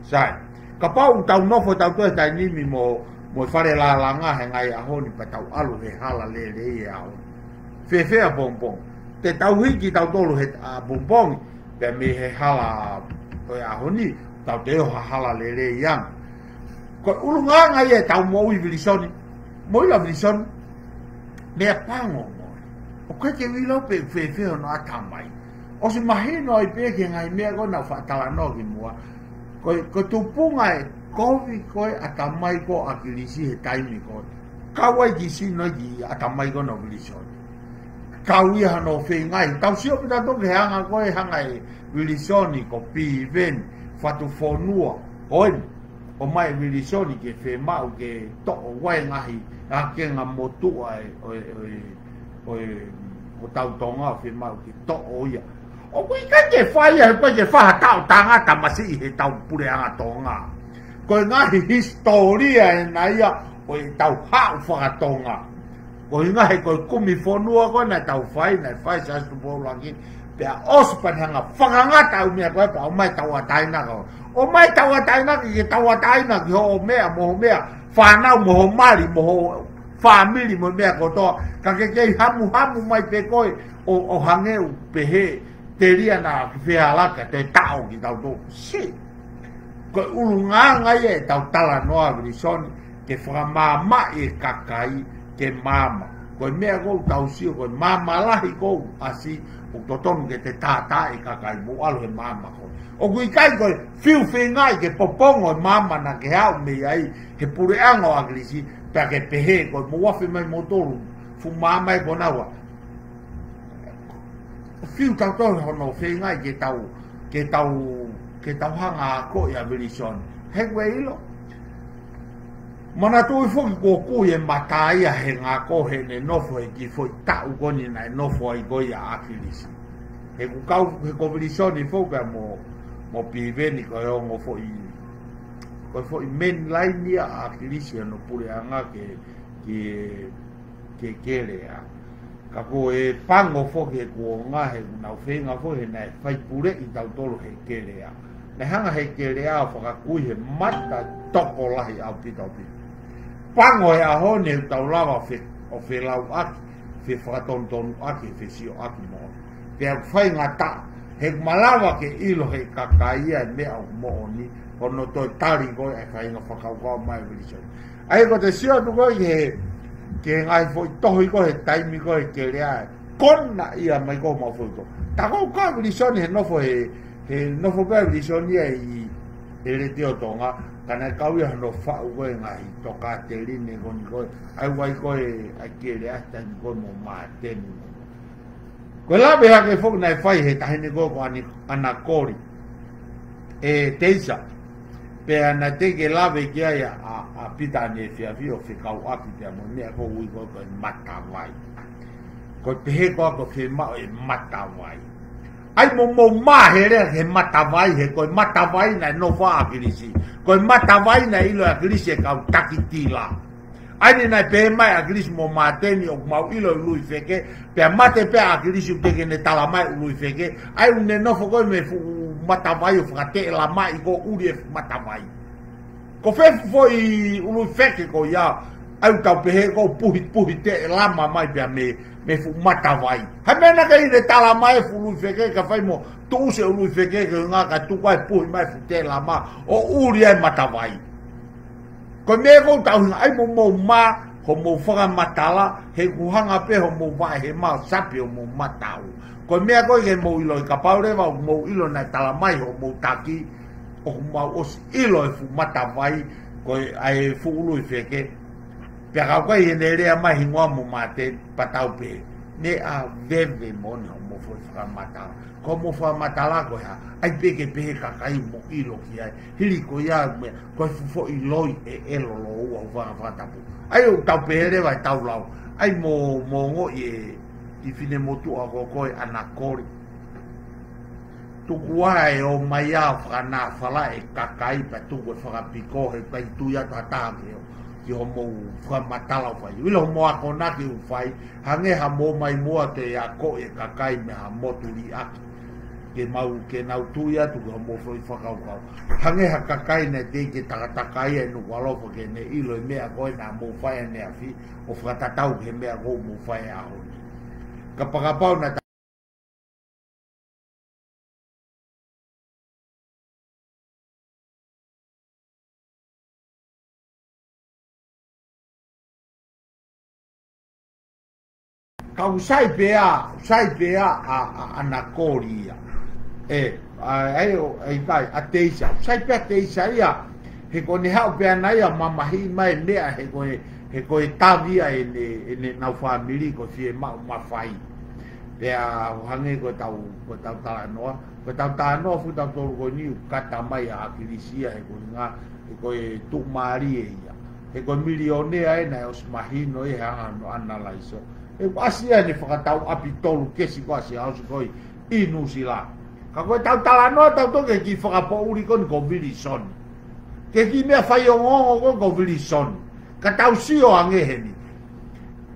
A: Sai. Ka pau tau nofo tau koe tai nimi mo whare la langa he ngai ahoni pa tau alu he hala le e ahoni. Whewhea pompong. Te tau hiki tau tolu he bumbongi, pe me he hala koe ahoni, tau te oha hala le iang. Koe ulunganga I e tau moui vilisoni, moila vilisoni, mea pango moi. O koe ke wilo pe whewheo no atamai. O si mahino I peke ngai mea kona whatalano ki mua. Koe tupunga e kovi koe atamai ko akilisi he taimi koe. Kawai ki sino ki atamai kona vilisoni. Kau ia no whengai. Tau sio pita toke hanga koe hanga e vilisoni ko pi ven whatu whonua. Oen. o mai vilisoni ke fe mau ke to wai ngahi a ke nga motu ai o tau tonga fe mau ke to o ia o kui ka ke fai ai pa ke fa tau tanga tamasi he tau pure anga tonga ko ngahi historia na ia o tau ha fa tonga ko ngahi ko kumi fonua ko na tau fai sa tu bo lagi pe os pa hanga fanga tau mea ko pa o mai tau ataina ko o mai tau ataina ki tau ataina ki ho mea mo mea whanau mo mari mo family mo mea ko to ka ke hamu mai pe koi o hangeu pe he te ria na whialaka te tau ki tau to si ko ulunga ngai e tau tala noa vilisoni ke whamama e kakai ke mama ko mea ko tau sio ko mama lahi ko asi o totonu ke te tata e kakai mo alo he mama ko o kui kai ko fiu ngai ke popongo mama na ke hau me ai ke pure ango agrisi pa ke pehe ko mo wafi mai motoru fu mama e bonawa fiu tau to hono fe ngai ke tau hanga ko ya vilisoni he weilo mana tu fo ko ku ye matai ya he nga ko he ne no fo ki fo ta u ko ni na no fo i go ya akilisi he ku kau he ko vilisoni fo ka mo piveni ko yo mo fo i men line ya akilisi no pure anga ke kele ya ka ko e pango fo ke ko nga he na fe nga fo he na fai pure i tau tolo he kele ya ne hanga he kele ya fo ka ku he mata toko lahi au pito pango e aho ne tau lava o fe lau aki fe whakatonton aki fe sio aki mo pe fai ngata he malawa ke ilo he kakaia e mea o mo ni ono toi tari ko e fai nga whakaukau mai vilisoni ai ko te sio tu ko ke ngai foi tohi ko he taimi ko he kelea kona ia mai ko mau foi ko ta ko ka vilisoni he nofo he nofo pe vilisoni e le teo tonga kana kau ya no fa u ngai to ka te line ko ni ko ai wai ko ai kele hasta ni ko mo mate ni ko la be ha ke fo na fai he ta ni ko ani anakori e teisa pe ana te ke la be ke ya a pita ne fia fio fi kau a pita mo ne ko ui ko mata vai ko te he ko ke ma e mata vai ai mo ma he mata vai he ko mata vai na no fa akilisi ko mata vai na ilo agrisi ka takitila ai ni na pe mai agrisi mo mateni o mau ilo lui feke pe mate pe agrisi te ke ne tala mai lui feke ai un no fo ko me fu mata vai o frate la mai ko uri mata vai ko fe foi lui feke ko ya ai ta pe ko puhi te lama mai pe me fu mata vai ha mena ka ide tala mai fu lui feke ka fai mo tu se lui feke ke nga ka tu kai puhi mai fu te lama o uri ai mata vai ko me ko tau ai mo ma ho mo fanga matala he kuhanga pe ho mo vai he ma sapi o mo matau ko me ko ke mo ilo ka paure va mo ilo na tala mai ho mo taki o ma os ilo fu mata vai ko ai fu lui feke pe ka ko ye ne rea mai ngwa mo mate patau pe ne a veve mo no mo fu fanga matala como fa matala ko ya ai pe ka kai mo ilo ki ai hili ko ya ko fo iloi e lo o fa tapu ai o tau pe re vai tau lau ai mo ngo ye i fine mo tu a ko anakori tu kuai o mai a fana fala e kakai pa tu ko fa piko e pa tu ya ta ki ho mo fa matala fa i lo mo a kona ki fai hange ha mo mai mo te ya ko e kakai me ha mo tu li a ke mau ke nau tu ya tu mo foi fa ka hange ha kakai ne te ke taka ia no walo fo ke ne ilo me a ko na mo fa ne a fi o fa ta tau ke me a go mo fa a ho ka pa na kau sai pea a anakoria ai teisa sai pea teisa ia he ko ne hau pea na ia mamahi mai mea he ko tavia e ne nau family ko fie ma fai pea hange ko tau tala noa ko tau tala noa fu tau tolu ko niu kata mai a kilisia e ko nga e ko e tu mari e ia e ko milionea e na os mahino e hanga no analaiso e ko asia ni whakatau api tolu kesi ko asia hausi ko inu sila ka ko tau tala noa tau toke ki whakapo uri kon ko Wilson ke ki mea whai o ngongo kon ko Wilson ka tau sio angeheni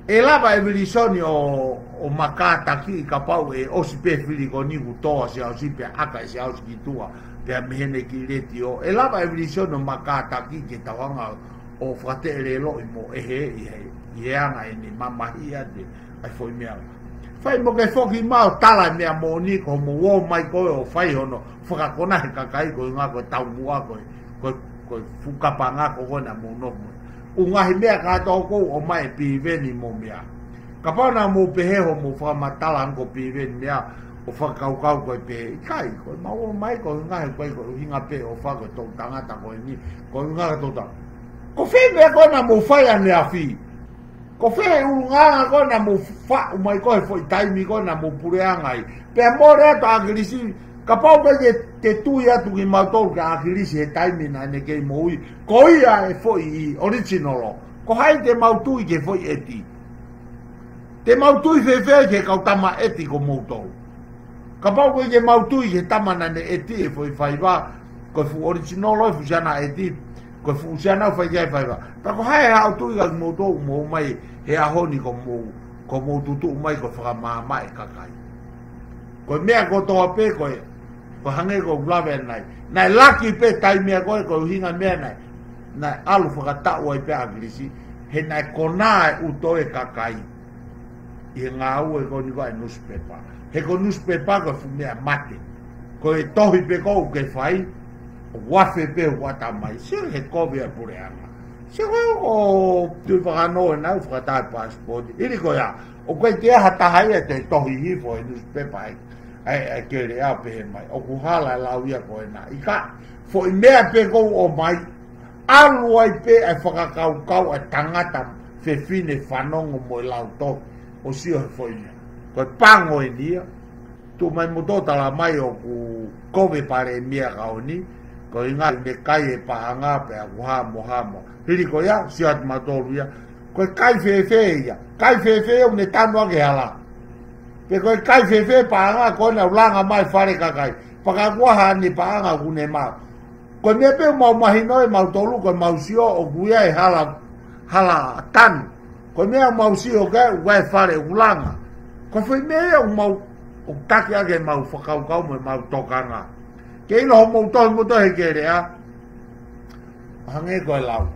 A: e lava e Wilson o makata ki ka pau e o si pe fili ko ni toa se au si pe aka se au si tua pe mehene ki leti o e lava e Wilson o makata ki ke tawanga o fratello lo mo e he anga e ni mama ia de ai foi mea fai mo ke foki mau tala mea mo ni ko mo wo mai ko o fai hono foka kona he kakai ko nga ko tau mua ko fuka panga ko na mo no unga he mea ka to ko o mai pi veni mo mea kapana mo peheho mo fa matala ko pi veni mea o fa kau ko pe kai ko mau mai ko nga he ko hinga pe o fa ko to tangata ko ni ko nga to ta ko fe me ko na mo fa ya ne afi ko fe unga ko na mo fa mai ko foi taimi ko na mo pureanga ai pe more to agrisi kapau ke te tu ya tu ki mautol ka agrisi e taimi na ne ke moi ko ia e foi original ko hai te mautu ke foi eti te mautu fe ke ka tama eti ko moutol kapau ke mautu ke tama na ne eti e foi faiva ko fu original lo fu jana eti ko fu jana fa ya faiva ta ko hai ha tu ga moto mo mai he a honi ko mo tutu mai ko fa ma mai kakai ko mea ko to pe ko hange ko blave nai laki pe tai mea ko hinga mea nai alu fa ta o pe agrisi he nai kona u to e kakai e nga u e ko ni vai newspaper he ko newspaper ko fu mea mate ko e tohi pe ko ke fai wafe pe wata mai se he ko via pureana se o tu va no na u fa ta passport ili ko ya o ko te hata hai te tohi hi fo e newspaper ai ke le a pe mai o ku hala la uia ko na ika fo i mea pe ko o mai alu ai pe ai whakakau a tangata fe fine whanongo mo i lauto o sio he fo i mea ko pango i nia tu mai mutotala mai o ku kowe pare mea kaoni ko inga me kai e paanga pe a hamo hiri ko ya siat matolu ya ko kai fe ya kai fe o ne tano ake hala pe ko kai fe paanga ko na ulanga mai fare kakai paka kuaha ni paanga kune ma ko ne pe mau mahino e mau tolu ko mau sio o kuia e hala tan ko mea mau sio ke wai fare ulanga ko foi mea o mau o taki ake mau whakaukau mo mau tokanga ke ino mo to he kere a hange ko lau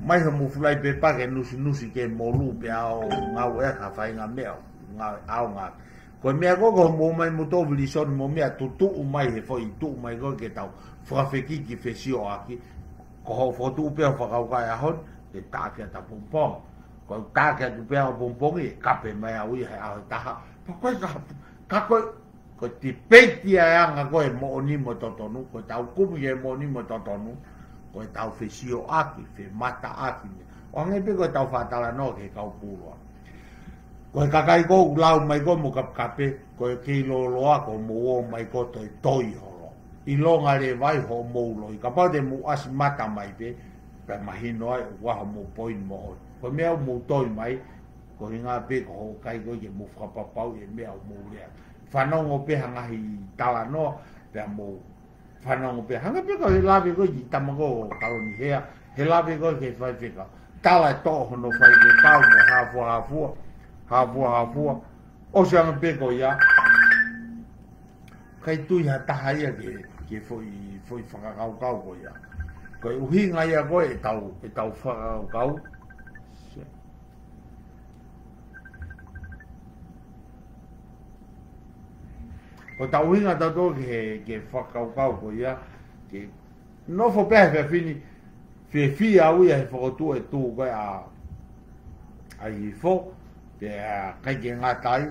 A: mai ho mo fulai pe pa ke nusi ke molu pe ao ngau e ka fai nga meo nga ao nga ko me go mo mai mo to Wilson mo me tu mai he foi tu mai go ke tau fra feki ki fesio aki ko ho fotu pe fa ka ka hon e ta ke ta pompong ko ta ke tu pe pompong e ka pe mai au he a ta pa ko ko ti peti a nga ko e mo ni mo totonu ko tau kumu e mo ni mo totonu ko tau fesio aki fe mata aki o nge pe ko tau fatala no ke kau pulo ko kakai ko lau mai ko mo kape ko ke lo ko mo mai ko toi holo i longa le vai ho mo lo i kapa de mo as mata mai pe mahino ai wa mo point mo ko me mo toi mai ko inga pe ko kai ko ye mo fa pau e me mo le whanongo pe hanga hi tala no pe mo whanongo pe hanga pe ko he lawe ko i tamago kaloni hea he lawe ko ke whai whika tala to hono whai ke tau mo hafua o se anga pe ko ia kai tui ha taha ia ke foi whakakau ko ia ko uhinga ia ko e tau whakakau o tau hinga tau ke whakaukau ko ia ke no fo pehe fe fini fe fia uia he whakotu e tū koe a i fo pe kai ke ngatai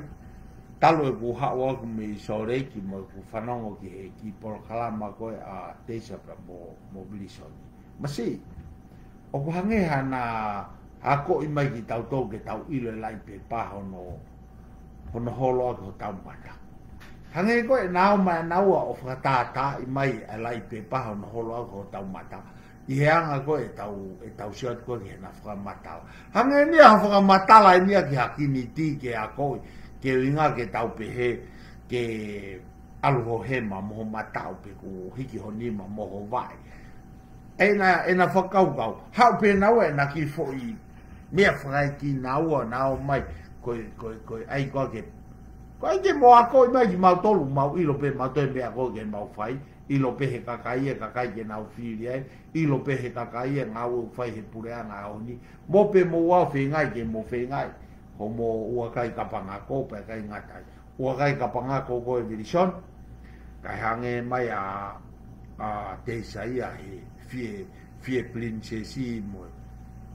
A: talo e ku hawa ku me soreiki mo ku whanongo ki poro kalama koe a teisa ka mo Wilson masi o ku hangeha na hako i mai ki tau tō ke tau ilo lai pe paho hono holo ako tau mata. Hange koe nao mai naua o whakatata i mai a lai pe paha hono holo ako tau mata. I heanga koe tau siot koe ki hena whakamatala. Hange nia whakamatala i nia ki hakini ti ke a koe ke inga ke tau pehe ke aluho hema moho matau pe ku hiki honima moho vai. Ena whakaukau. Hau pe naua e na ki fo i mea whakai ki naua nao mai koe ai koe ke koe ke mo ako i mai ki mau tolu mau ilo pe mau toe mea koe ke mau whai ilo pe he kakai ke nau whiri ai ilo pe he kakai e ngau whai he pureanga au ni mo pe mo wau whengai ke mo whengai ho mo ua kai kapanga ko pe kai ngatai ua kai kapanga ko koe virison kai hange mai a te saia he fie princesi mo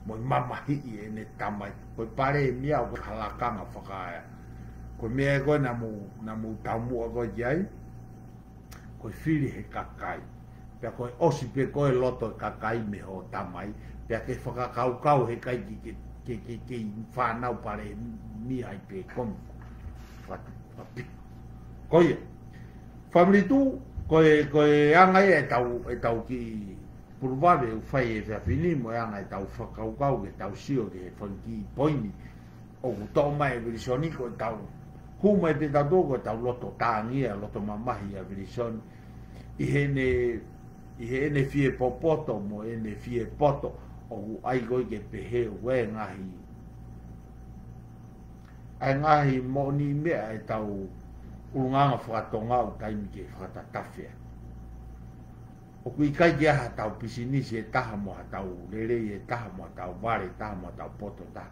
A: mama hi e ne tamai ko pare mia o halakanga whakaia ko mea koe na mu taumua koe jai koe whiri he kakai pia koe osi pe koe loto kakai me ho tamai pia ke whakakaukau he kai ke whanau pare mia i pe komi koe family tu koe angai e tau ki purvave u fai e whiawhini mo e angai tau whakaukau ke tau sio ke whanki poini o kuto mai e virisoni ko tau hu mai pe tau toko tau loto tāngia loto mamahi a virisoni i hene fie popoto mo ene fie poto o ai goi ke pehe ue ngahi mo ni mea e tau urunganga whakatonga o taimi ke whakatatawhia o kui kai ki aha tau pisinisi e taha mo ha tau lerei e taha mo ha tau vare taha mo ha tau poto taha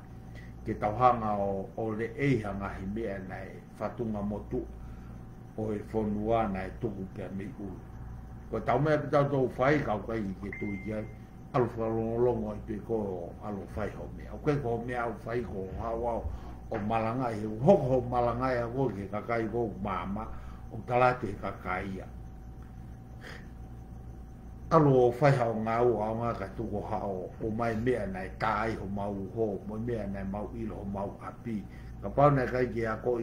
A: ke tau hanga o le eiha ngahi mea na e whatunga motu o e whonua na e tuku pia mei uru ko tau mea pe tau tau whai kau kai i ke tui ki ai alu whalongolongo i pe ko alu whai ho mea o kai ko mea au whai ko hawa o malangai he hoko malangai a ko ke kakai ko mama o talate he kakai ia alu o whai hao ngau a ngā ka tuko hao o mai mea nai tai ho mau ho mo mea nai mau ilo ho mau api ka pau nai kai ki a koi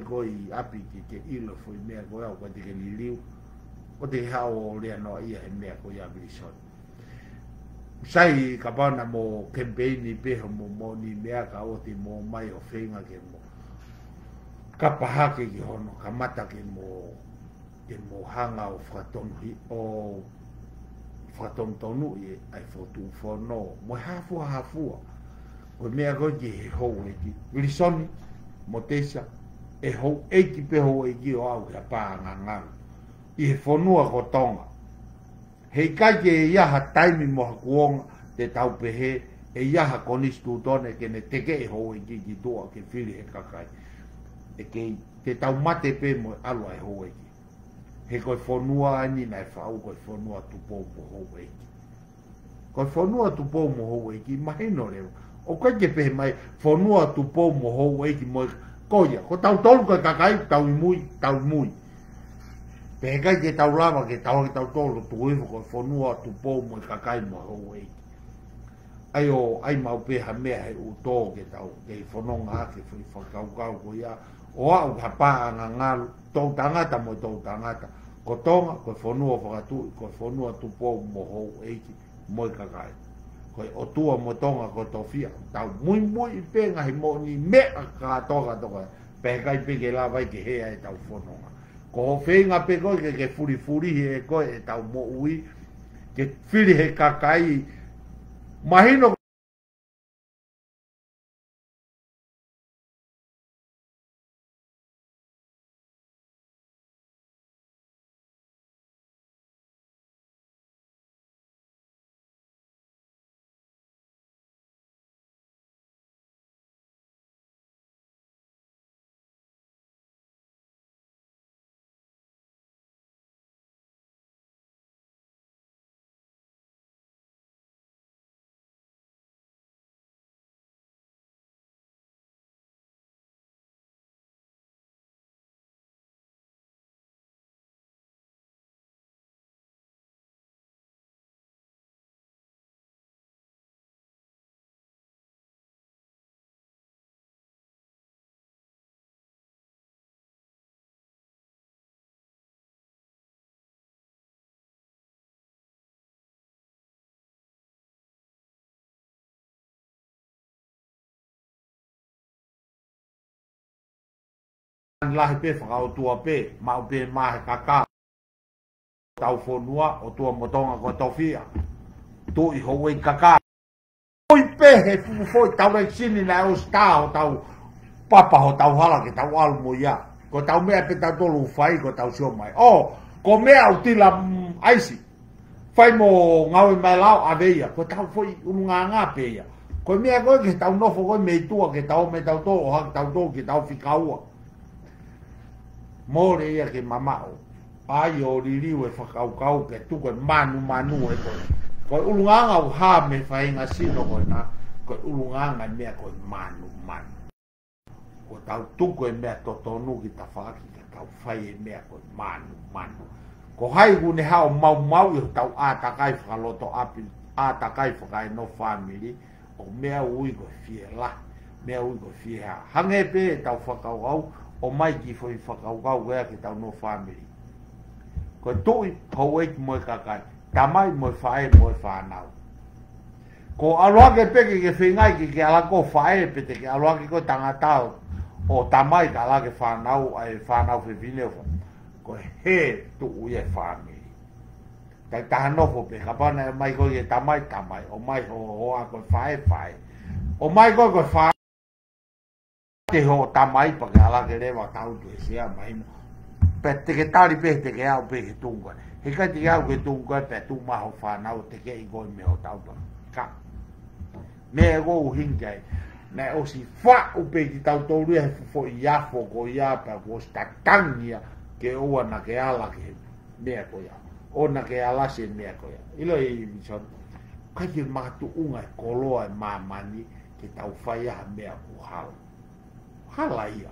A: api ki ke ilo fui mea ko au ka te ke liliu o te hao o lea noa ia he mea ko ia virisoni sai ka pau na mo campaigni peho mo ni mea ka o te mo mai o whenga ke mo ka pahake ki hono ka mata ke mo hanga o whakatonu o whakatonu i ai whotu whono mo hafua o mea koe ki he hou eki virisoni mo teisa e hou eki pe hou eki o au hea pāanga ngang i he whonua ko tonga hei kai ke e iaha taimi mo hakuonga te tau pehe e iaha konistu tone ke ne teke e hou eki ki tua ke whiri he kakai e ke te tau mate pe mo alua e hou eki he koe whonua ani nai whau koe whonua tupou mo hou eki koe whonua tupou mo hou eki mahino reo o koe ke pehe mai whonua tupou mo hou eki mo koia ko tau tolu koe kakai tau mui pehe kai ke tau lava ke tau tolu tuifu koe whonua tupou mo kakai mo hou eki ai mau peha mea he uto ke tau ke whanonga ake whi whakaukau ko ia o au ka pāanga ngalu tau tangata mo tau tangata ko tonga ko whanua whakatui ko whanua tupou mo hou eiki mo kakai ko o tua mo tonga ko tofia tau mui i penga he mo ni mea ka toka pehe kai peke la vai ke hea e tau whanonga ko ho whenga pe koe ke furi he koe e tau mo ui ke whiri he kakai mahino mani lahi pe whakautua pe, mau pe mahe kaka. Tau whonua o tua motonga ko tawhia. Tu i hoi kaka. Oi pe he fufoi tau rei sini na o sta o tau papa ho tau hala ke tau almo ia. Ko tau mea pe tau tolu whai ko tau sio mai. Oh, ko mea o tila aisi. Whai mo ngawe mai lau aveia. Ko tau foi ununga ngā pe ia. Ko mea koe ke tau nofo koe mei tua ke tau me tau tō o hak tau tō ke tau whikaua. Mōre ia ke mamao. Ai o ririu e whakaukau ke tuko manu e koe. Koe ulunganga u hā me whainga sino koe na. Koe ulunganga mea koe manu. Ko tau tuko e mea totonu ki ta whaki ke tau whai e mea koe manu. Ko hai kune hao mau i tau ātakai whakaloto api. Ātakai whakai no family. O mea ui koe fie la. Mea ui koe fie ha. Hange pe tau whakaukau. O mai ki foi whakaukau wea ki tau no family. Ko tui hau eiki moe kakai. Tamai moe whae moe whanau. Ko aluake peke ke whingai ki ke alako whae pete ke aluake ko tangatau. O tamai ka alake whanau ai whanau whiwhine o. Ko he tu ui e family. Tai tahanofo pe kapana e mai koe e tamai. O mai hoa koe whae. O mai koe whae. Te ho tamai pa ke alake rewa tau tu e sea mai mo. Pe te ke tari pe te ke au pe ke tunga. He kai te ke au ke tunga pe tu maho whanau te ke i goi me o tau pa. Ka. Me e go uhingai. Me o si wha upe ki tau tōru e fufo i afo ko i apa ko sta tangia ke ua na ke ala ke mea ko ia. O na ke ala se mea ko ia. Ilo e mison. Kai ki matu unga e koloa e mamani ke tau whaia mea ku hala. Hala ia.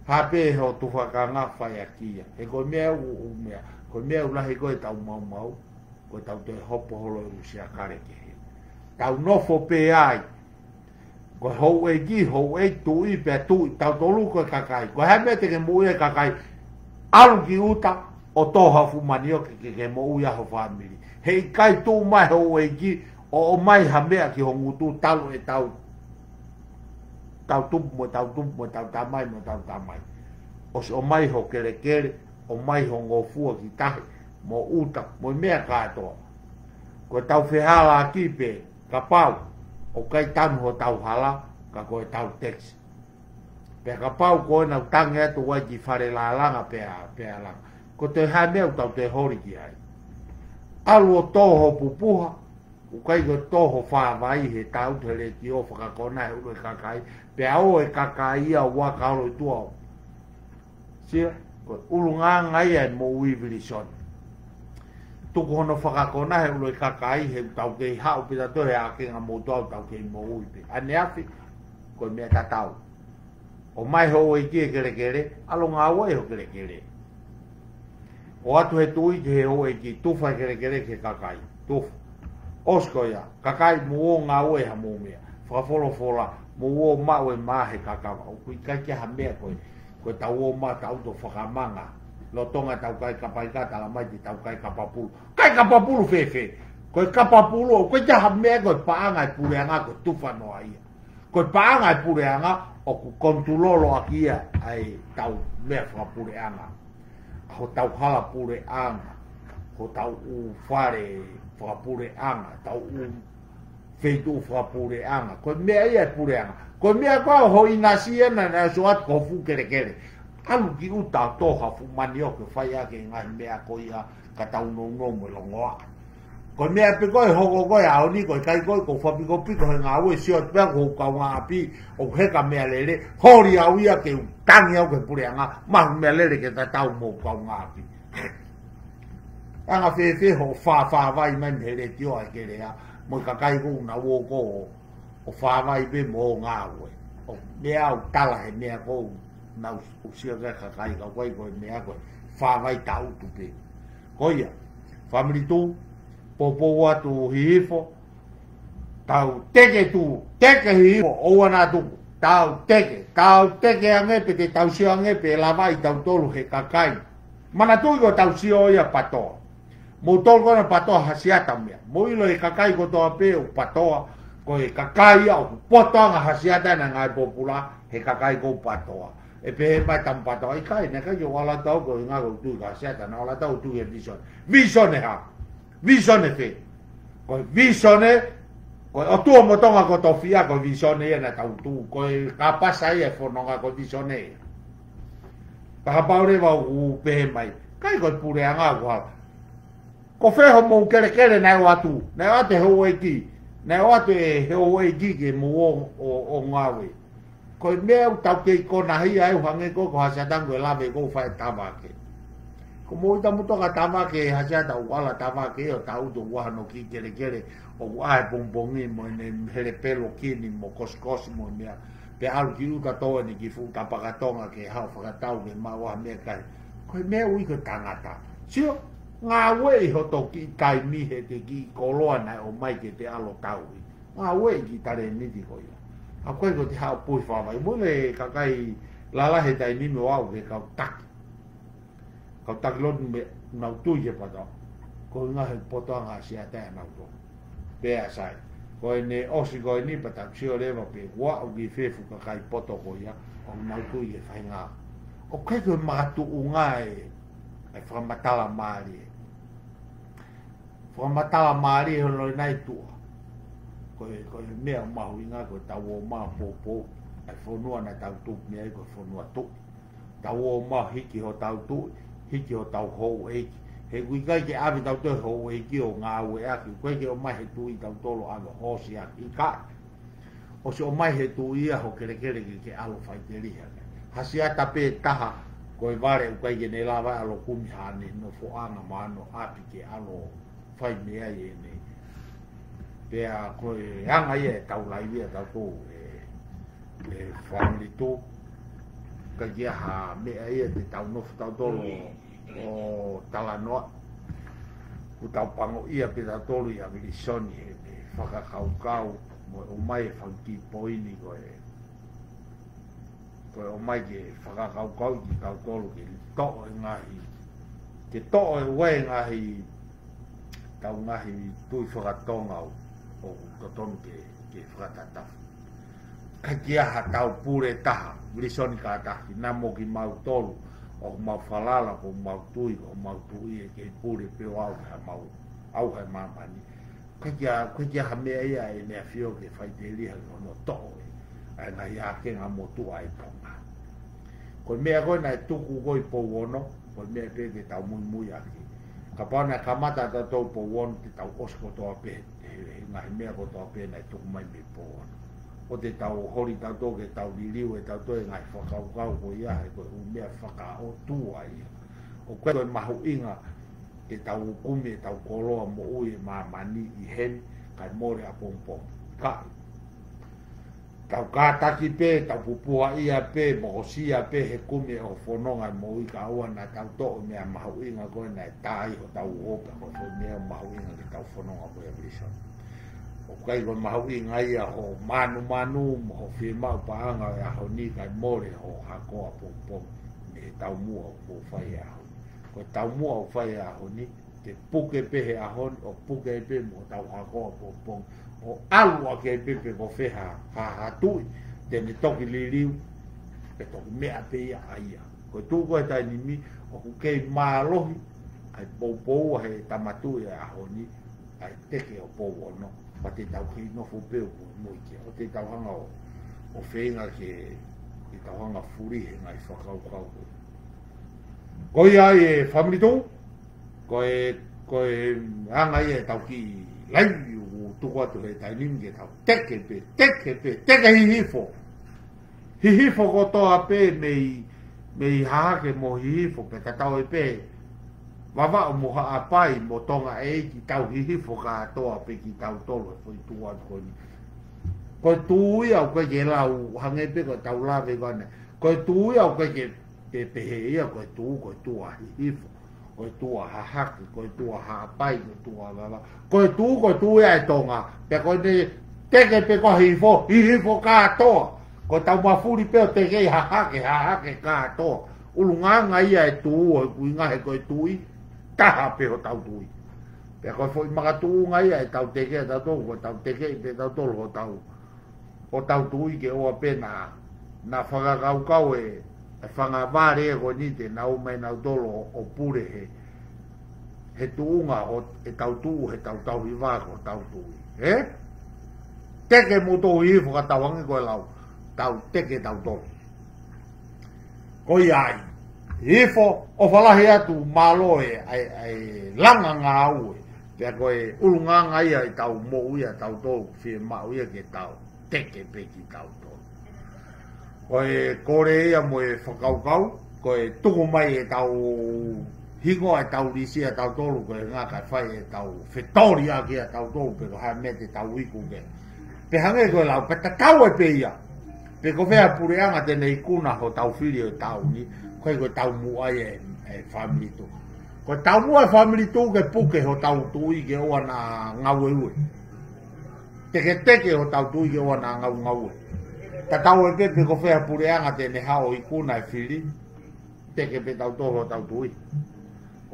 A: Hape ho tu whakanga whaia kia. He koe mea u mea. Koe mea ulahi koe tau mau. Koe tau te hopo holo i usia kare ke he. Tau nofo pe ai. Koe hou e ki, hou e tui pe tui. Tau tolu koe kakai. Koe hame te ke mui e kakai. Alu ki uta o toha fumanio ke mui aho family. Hei kai tu mai hou e ki. O mai hamea ki hongutu talu e tau. Tau tupu mo tau tamai. O mai ho kere, o mai ho ngofua ki tahi, mo uta, mo mea katoa. Ko tau whihala ki pe, ka pau, o kai tanu ho tau hala, ka koe tau teksi. Pe ka pau koe nau tangi atu wai ki whare la langa pe alanga. Ko te hae meu tau te hori ki ai. Alu o toho pupuha, o kai ko toho whāwai he tau te le ki o whakakona he uro e kakai, pe au e kakai ia waka alo i tuao. Sia, ko ulunga ngai e mo uivili son. Tuku hono whakakona he uro e kakai he tau kei hao pita to he akenga mo tau kei mo uipi. Ane afi, ko mea tatau. O mai ho e ki e kere, alo ngā ua ho kere. O atu he tui ki he ho e ki tufa e kere ke kakai. Tufa. Osko ia, kakai muo ngā ue ha mō mea. Whakafolofola, muo mau e mahe kakawa. O kui kai kia ha mea koe. Koe tau o ma tau to whakamanga. Lo tonga tau kai kapai kata la mai ti tau kai kapapulu. Kai kapapulu fefe. Koe kapapulu, o koe kia ha mea koe paanga e pureanga koe tufa noa ia. Koe paanga e pureanga o ku kontulolo akia ai tau mea whakapureanga. Ho tau hala pureanga. Ho tau u whare whakapureanga. Tau u feitu whakapureanga. Koe mea ia e pureanga. Koe mea koe ho inasia na so atu ko fu kere. Alu ki uta toha fu mani o ke whai ake ngai mea koe ia ka tau no mo longoa. Koe mea pe koe hoko koe ao ni koe kai koe ko whapiko piko he ngā ue sio pia ko kau ngā api o heka mea lele. Hori au ia ke tangi au ke pureanga. Mahu mea lele ke ta tau mo kau ngā api. Anga whewhe ho whawhawai mani he re tio ai kere ha. Moi ka kai kou na uo ko o whawai pe mo ngā ue. O mea au tala he mea kou na usia ka kai ka koe koe mea koe. Whawai tau tu pe. Koia, family tu, popo watu hihifo, tau teke tu, teke hihifo, oana tu, tau teke angepe te tau sio angepe lavai tau tolu he kakai. Mana tui ko tau sio ia patoa. Mo tolu kona patoa hasiata mea. Mo ilo he kakai ko toa pe o patoa, ko he kakai au potoanga hasiata na ngai popula he kakai ko patoa. e pe mai tampato ai kai ne ka yo ala tau ko nga ko tu ka sa ta na ala tau tu e vision ha vision e fe ko vision e ko o tu mo tonga ko to fia ko vision e na tau tu ko ka pasa e fo no ko vision e ka paure va u pe mai kai ko pure anga ko fe ho mo kere na wa tu na wa te ho e ki na wa te ho e ki ke mo o ngawe ko me tau ke ko na hi ai hange ko ha sa dang ko la be ko fa tama ke ko mo ta mo to ka tama ke ha sa ta wala tama ke o tau do wa no ki kere o ai bong ni mo ne hele pelo ki ni mo kos mo me pe al ki u ka to ni ki fu ta pa ka tonga ke ha fa ka tau ke ma wa me kai ko me u ko tangata sio ngā wei ho to ki kai mi he te ki koloa nai o mai ke te alo tau ngā wei ki tare ni ti ko ia a koe ko te hao pui whawai mo le kakai lalahe tai ni me wau ke kau taki lonu me nau tui e pata ko ngā he potoanga sia tea nau to pēa sai ko ne osi ko ni pata sio lewa pe wa o ki whefu kakai poto ko ia o nau tui e whai ngā o kai ko mātu u ngā e whamatala maari hono nai tua ko mea mahu inga ko tau o maa popo ai whonua na tau tu mea ko whonua tu tau o maa hiki ho tau tu hiki ho tau hou eiki he kuikai ke awi tau te hou eiki o ngā ue aki koe ke o mai he tui tau tolo awa hosi aki i kai o se o mai he tui ia ho kere ke alo whai te riha hasi ata pe taha ko e vare ukai ke ne lawa alo kumihane no foanga mano api ke alo fai mea e nei pea ko e anga e tau lai via tau tō e family tō ka kia ha mea e te tau nofu tau tolo o talanoa ku tau pango ia pe tau tolo i avirisoni e whakakaukau mo o mai e whanki poini ko o mai ke whakakaukau ki tau tolo ke to'o e ngahi ke to'o e wei ngahi tau ngahi tui whakatonga o totonu ke whakatatafu. Ka kia ha tau pure taha, virisoni ka tahi, namo ki mau tolu, o mau whalala, o mau tui, o mau tui e ke pure peo au ha mau, au ha mamani. Ka kia ha mea ia e nea whio ke whaiteliha no to'o e, ai ngai a ke ngā motu ai ponga. Ko mea koe nai tuku koi pouono, ko mea pe ke tau mui aki. Ka pana kamata ta tau po won te tau osko toa pe ngai mea ko toa pe nai tuku mai me po won o te tau hori tau tō ke tau liliu e tau tō e ngai whakaukau ko ia he koe mea whaka o tua ia o koe mahu inga ke tau kumi e tau koloa mo ui ma mani i hen kai more a pompom kai tau kātaki pe, tau pupua ia pe, mohosia pe, he kumi o whanonga mo i ka aua na tau to'o mea mahu inga koe na tai ho tau opa ko mea mahu inga ki tau whanonga koe avirisoni. O kai koe mahu inga ia ho manu, ho whimau paanga e aho ni kai more ho hakoa pompom me tau mua o whai aho. Koe tau mua o whai aho ni, te puke pehe aho o puke pe mo tau hakoa pompom o alua ke pepe ko feha ha tui tene toki liliu pe toki mea pe ia aia ko tu ko tai ni mi o ke malohi ai pou he tamatu e ahoni ai teke o pou no pa te tau ki no fu pe mo ke o te tau hanga o feinga ke i tau hanga furi he ngai whakau ko ia e family tu ko e hanga e tau ki lai tuku atu he tainim ke tau teke hihifo ko toa pe mei hahake mo hihifo pe katau e pe wawa o moha apai mo tonga e ki tau hihifo ka toa pe ki tau tolo e fui tuku atu koni koe tui au koe ke lau hange pe ko tau lawe kone koe tui au koe ke pehe ia koe tua hihifo koe tua hahaki, koe tua hapai, koe tua wawa. Koe tua e tonga, pe koe ne teke pe ko hifo kātoa. Koe tau mawhuri peo teke hahake kātoa. Ulunganga ia e tua, kui ngahe koe tui, taha peo tau tui. Pe koe fo i makatunga ia e tau teke e tau tolu, koe tau teke e pe tau tolu o tau tui ke oa pe na whakakaukau e whanga vare ko ni te nau mai nau tolo o pure he tuunga o e tau tuu he tau i wako tau tui. Teke mo tō i whaka tauangi koe lau, tau teke tau tō. Koi ai, hifo o whalahi atu malo ai langa ngā ue, pia koe ulunganga ia i tau mo ia tau tō, whie mau ia ke tau, teke peki tau tō. Koe kore ia mo e whakaukau, koe tuku mai e tau hingo e tau risia tau tōlu, koe ngā kai whai e tau whetori a kia tau tōlu, pe ko hae me te tau iku ke. Pe hange koe lau, pe tatau e pe ia. Pe ko whea pureanga tēnei kuna ho tau whiri o tau ni, koe koe tau muai e family tu. Koe tau muai family tu ke puke ho tau tui ke oa na ngau e ue. Teke ho tau tui ke oa na ngau e. Ta tau e pe ko whea pureanga tēnei hao i kuna e whiri, teke pe tau tō ho tau tui.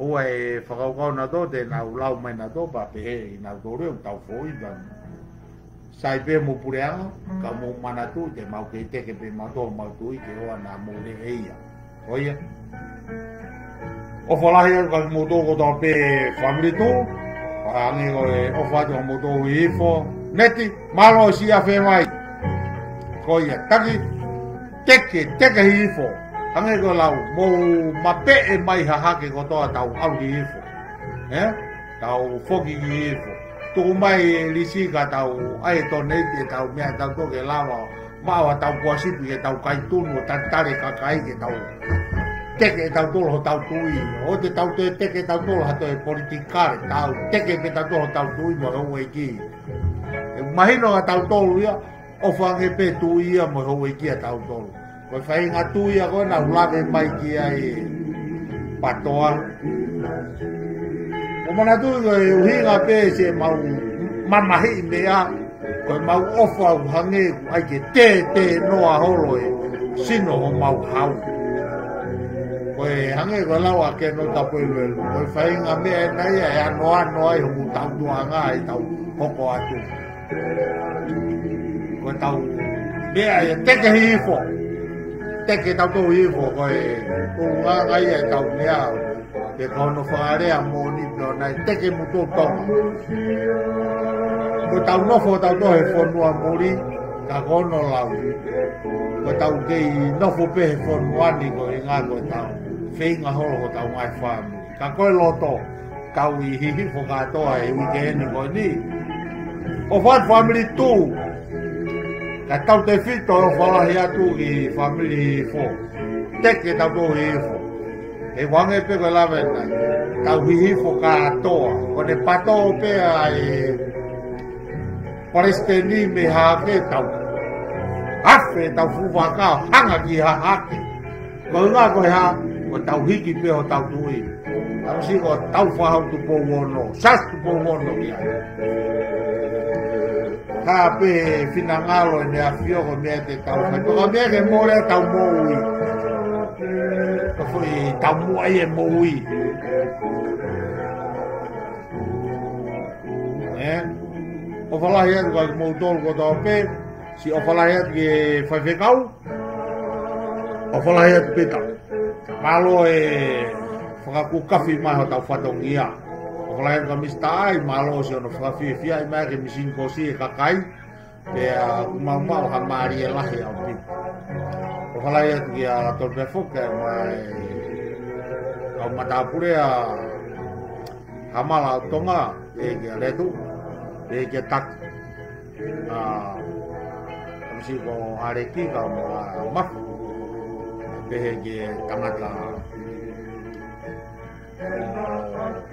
A: Oa e whakaukau na tō, te nau lau mai na tō, pa pe he i nau tō reo tau fōi, sai pe mo pureanga, ka mo manatu, te mau ke teke pe mau tō mau tui, ke oa na mo le eia. Oia. O whalahi atu ka mo tō ko tō pe family tō, pa angi ko e o whatu mo tō i ifo, neti, malo si a whe mai. Oia, taki, teke hi ifo. Hange ko lau, mo mape e mai hahake ko toa tau au ki ifo. Tau foki ki ifo. Tuku mai lisi ka tau ai to neiti e tau mea tau toke lawa. Mawa tau kuasipi ke tau kaitunu, tantare kakai ke tau. Teke tau tolo tau tui. O te tau te teke tau tolo hato e politikare. Tau teke pe tau tolo tau tui mo hau e ki. Mahino ka tau tolo ia, o whange pe tui ia mo hau e ki a tau tolo. Koe whai ngā tui a koe na ulawe mai ki ai patoa. O mana tui koe uhinga pē se mau mamahi mea. Koe mau ofa uhange ai ke te noa holo e sino o mau hau. Koe hange koe lawa ke no tapu elu. Koe whai ngā mea e nei e ano ai hungu tau tua ngā e tau hoko atu. Koe tau mea e teke hifo. Teke tau tō hifo koe unga ngai e tau mea ke kono whaarea mō nipio nai teke mu tō tonga. Koe tau nofo tau tō he whonua mori ka kono lau. Koe tau kei nofo pe he whonuani koe ngā koe tau whenga holo ko tau ngai whāmi. Ka koe loto tau i hihifo katoa e wikeheni koe ni. O whan family tū. Ka tau te whito o whalahi atu ki family fo. Teke tau tō hifo. E wange pe koe lawe nai. Tau hifo ka atoa. Ko ne pato pe ai Palestini me hake tau. Hafe tau fuwakao. Hanga ki ha hake. Ko ngā koe ha. Ko tau hiki pe o tau tui. Tau si ko tau whahau tu po wono. Sas tu po wono ki ai. Ka pe fina ngalo e mea whioko mea te tau whai. Toka mea ke mōre tau mōui. Ka whui tau muai e mōui. O whalahi atu ka mō tōru ko tau pe. Si o whalahi atu ke whai whekau. O whalahi atu pe tau. Malo e whakaku kawhi mai ho tau whatongia. O whalahi ka mista ai, malo si ono whakawhi whia i mai ke misinko si e kakai. Pea mau ha maari e lahi au pipu. O whalahi atu ki a tolpe whuka mai au matapure a hamala au tonga e ki a retu. E ki a taku. Kamisi ko areki ka mo a mafu. Pehe ki e tangata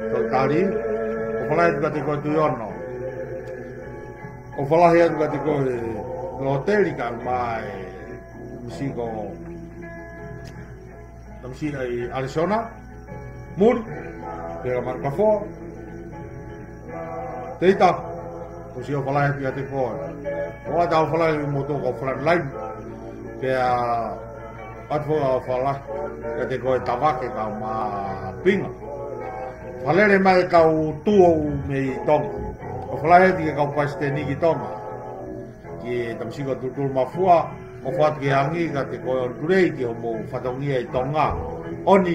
A: Totari, o whalahi atu ka te koe tuiono. O whalahi atu ka te koe no hoteli ka mai misiko tamsina i Arizona, Muri, pera Markafo, Teita, o si o whalahi atu ka te koe. O ata o whalahi mo toko frontline, pera atu o whalahi ka te koe tawake ka ma pinga. Whalere mai kau tuou me i tonga. O whalahi ati ke kau Palestini ki tonga. Ki tamsiko tutul mafua, o whatu ki hangi ka te koe rei ki o mo whatongia i tonga. Oni,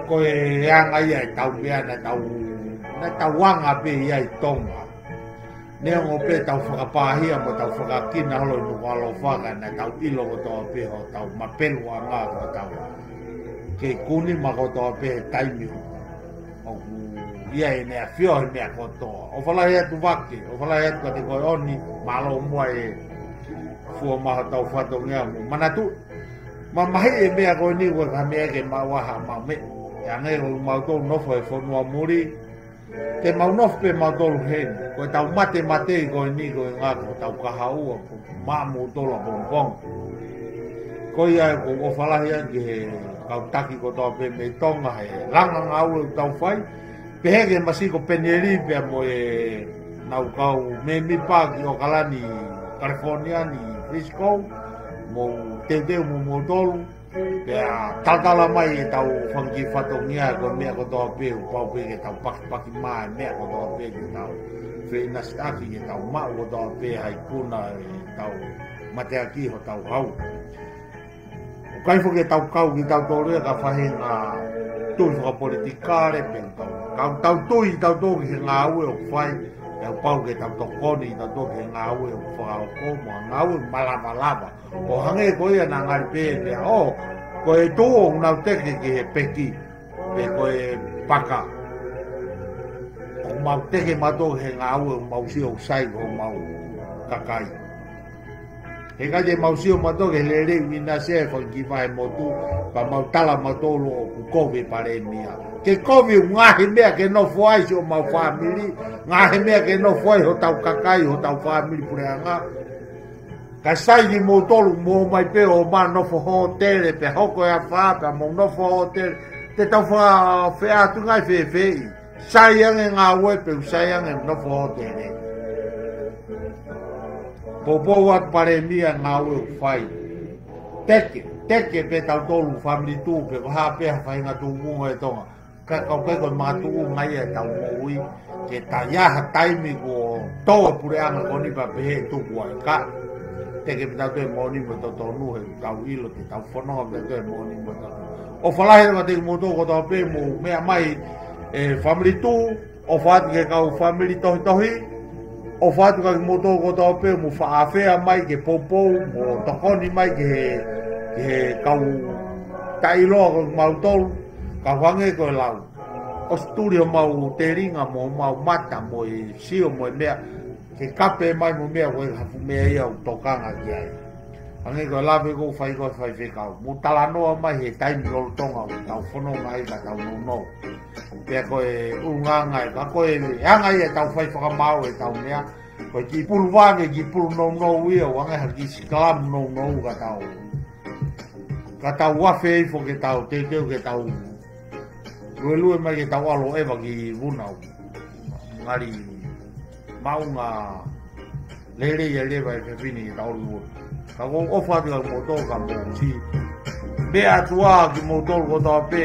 A: koe anga ia i tau mea na tau wanga pe ia i tonga. Nea ngō pe tau whakapāhia mo tau whakakina holo i nuku alo whaka na tau ilo ko toa pe ho tau mapelu a ngā ko tau. Ke kuni ma ko toa pe taimi o ia e mea whio he mea ko toa. O whalahi atu wake, o whalahi atu ka te koe oni, malo mua e fua maha tau whatongia mo. Mana tu, ma mahi e mea koe ni koe ka mea ke mawaha ma me. E angai ko mautolu nofo e whanua muri, te maunof pe mautolu hen, koe tau mate i koe ni koe ngā ko tau kahaua, ko maamu tola pongpong. Koe ia ko o whalahi anke he kau taki ko toa pe me tonga he langa ngau e tau whai, pe heke masiko peneri pe mo e nau kau me mipaki o kalani California ni Frisco, mo teu mo tolu, pe a taltala mai e tau whangi whatongia ko mea ko toa pe u pau pe ke tau paki mai mea ko toa pe ke tau whenastaki ke tau mau ko toa pe hai kuna e tau mateaki ho tau hau. O kai fo ke tau kau ki tau tōrea ka whahenga tui whakapolitikare pe tau tui tau tō ki ngā ue o whai e pau ke tau tokoni tau tō ki ngā ue o whakao mo ngā ue malama o hange ko ia na ngari pe mea o ko e tō o ngau teke ki he peki pe ko e paka o mau teke mato he ngā ue o mau si o sai o mau kakai he ka te mau si o mato ke le rei mina se e whanki mai motu pa mau tala matolo o kukovi pare mia ke kovi ngahe mea ke no fuai si o mau whamiri ngahe mea ke no fuai ho tau kakai ho tau whamiri pure anga ka sai ki motolu mo mai pe o ma no fo hotel pe hoko ya fa pe mo no fo hotel te tau fa fe atu ngai fe sai yang nga we pe sai yang no fo hotel popo wat pare mia nga we fai teke pe tau tolu family tu pe ha pe fa nga tu mo e tonga ka pe ko ma tu ngai e tau moi ke ta ya ha taimi ko to pure anga ko ni pa pe tu ko ka teke pita te moni mo to tonu he tau ilo te tau whanonga pita te moni mo to o whalahe ma te moto ko tau pe mo mea mai e family tu o whaati ke kau family tohi o whaati ka moto ko tau pe mo whaafea mai ke popou mo tokoni mai ke kau tailoa ko mautolu ka whange ko lau o studio mau te ringa mo mau mata mo i sio mo mea ke kape mai mo mea koe hafu mea ia o tokanga ki ai. Ange koe lawe ko whai whekau. Mo talanoa mai he taimi lolo tonga o tau whanonga i ka tau no. Pea koe unganga e ka koe anga i e tau whai whakamau e tau mea. Koe ki pulu wange ki pulu no ia o ange haki sikalam no ka tau. Ka tau wafe e fo ke tau te teo ke tau. Lue mai ke tau alo ewa ki wunau. Ngari maunga lele ya leva e pepini tau lu ka ko ofa de moto ka mo si be atua ki moto ko ta pe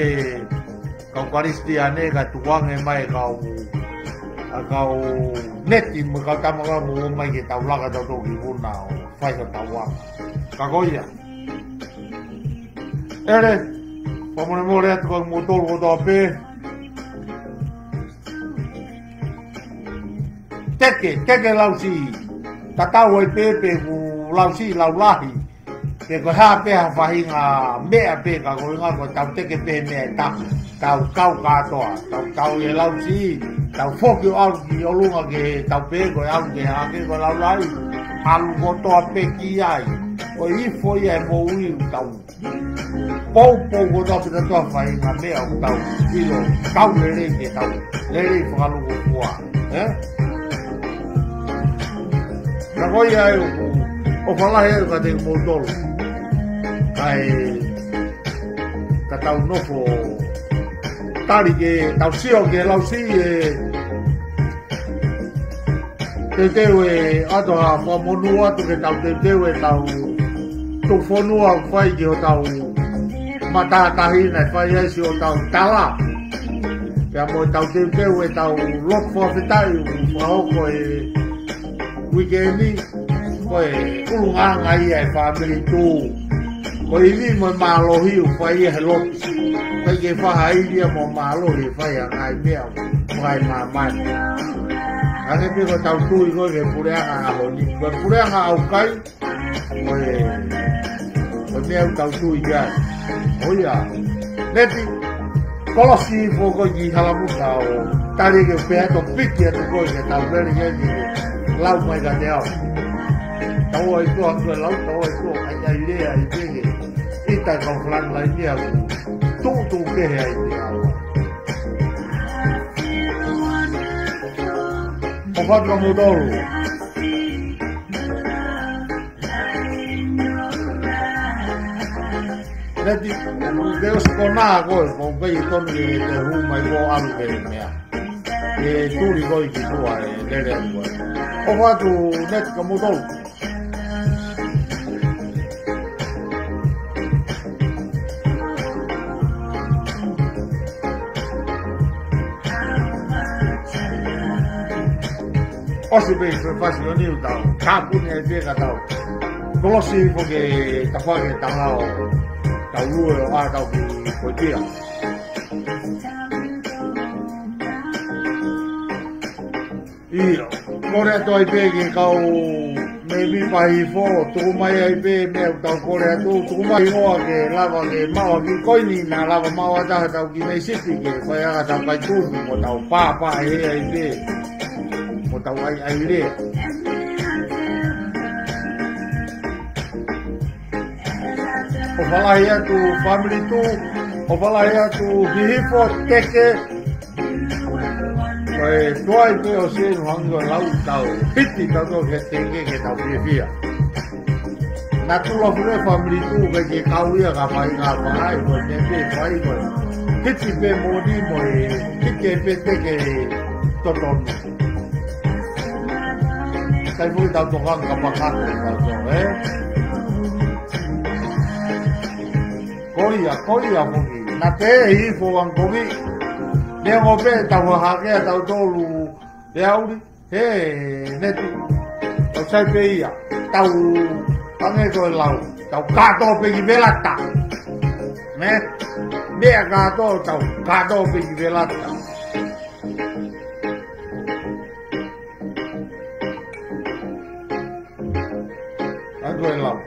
A: ka cristiane ka tuang e mai ka neti mo ka tama ka mo mai ke tau la ka tau ki una fai ka tau ka goia ere pomone mo re ko moto ko ta pe teke lausi tatau e pepe ku lausi laulahi ke ko ha pe ha fahinga mea pe ka ko nga ko tau teke pe mea tau kau katoa tau e lausi tau foki au ki olunga ke tau pe ko au ke ha ke ko laulahi alu ko toa pe ki ai ko i foi e mo ui tau pou ko tau pe toa fahinga mea u tau ilo kau lere ke tau lere whakalu ko kua na koi ai o whalahe ka te motolu kai ka tau nofo tari ke tau sio ke lausi te teo e ato ha whamonu atu ke tau te teo e tau tu whanua whai ki o tau matatahina whai eisi o tau tala kia mo tau te teo e tau lot whawhetai whaoko e wikendi koe ulunganga ia e family tu. Koe ili mo malo hiu whai e lopi. Koe ke whaha ilia mo malo he whai a ngai mea whai mamani. Ane piko tau tui koe ke pureanga a honi. Koe pureanga au kai, koe mea tau tui kai. Oia, neti, kolosi fo koe ki halamuka o tari ke pēa to piki atu koe ke tau veri ke lau mai ka te au. Tau ai toa koe lau, tau ai toa ai lea i peke. Ita kau flan lai ni au. Tu ke he ai te au. O whaka modoro. Neti, Deus kona koe, mo pei tonu e te huma i ko alu ke mea. E turi koe ki tua e lere atu koe. O whatu neti ka modoro. Osi pe se fasi o niu tau, kapuni e peka tau. Kolosi po ke tawhake tangao, tau lue o a tau ki koitia. Iyo, kore ato ai pe ke kau me mi pahi fo, tuku mai ai pe mea tau kore ato, tuku mai hoa ke lava ke maua ki koini na lava maua taha tau ki mei siti ke, koe aga tau kai tūnu mo tau pāpā e ai pe. Mo tau ai rea. O whalahi atu family tu, o whalahi atu hihifo teke. Koe toai pe o senu hango lau tau, piti tau tau ke teke ke tau whiawhia. Nā tula fure family tu, ke kau ia ka whai ngā whai, koe te pe whai koe. Hiti pe mōni mo e, hiti pe teke totonu. Kai fui tau tokang ka pakate tau tau, Koia muki. Nā te hi fo ang kovi. Nea ngō pe tau hakea tau tolu te auri. He, netu. Tau sai pe ia. Tau pange koe lau. Tau kato pe ki velata. Ne? Nea kato tau kato pe ki velata. Koe lau.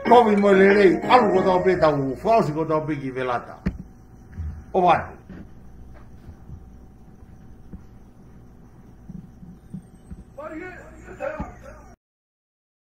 A: Kovi mo le rei, alu ko tau pe tau, whausi ko tau pe ki velata. O watu.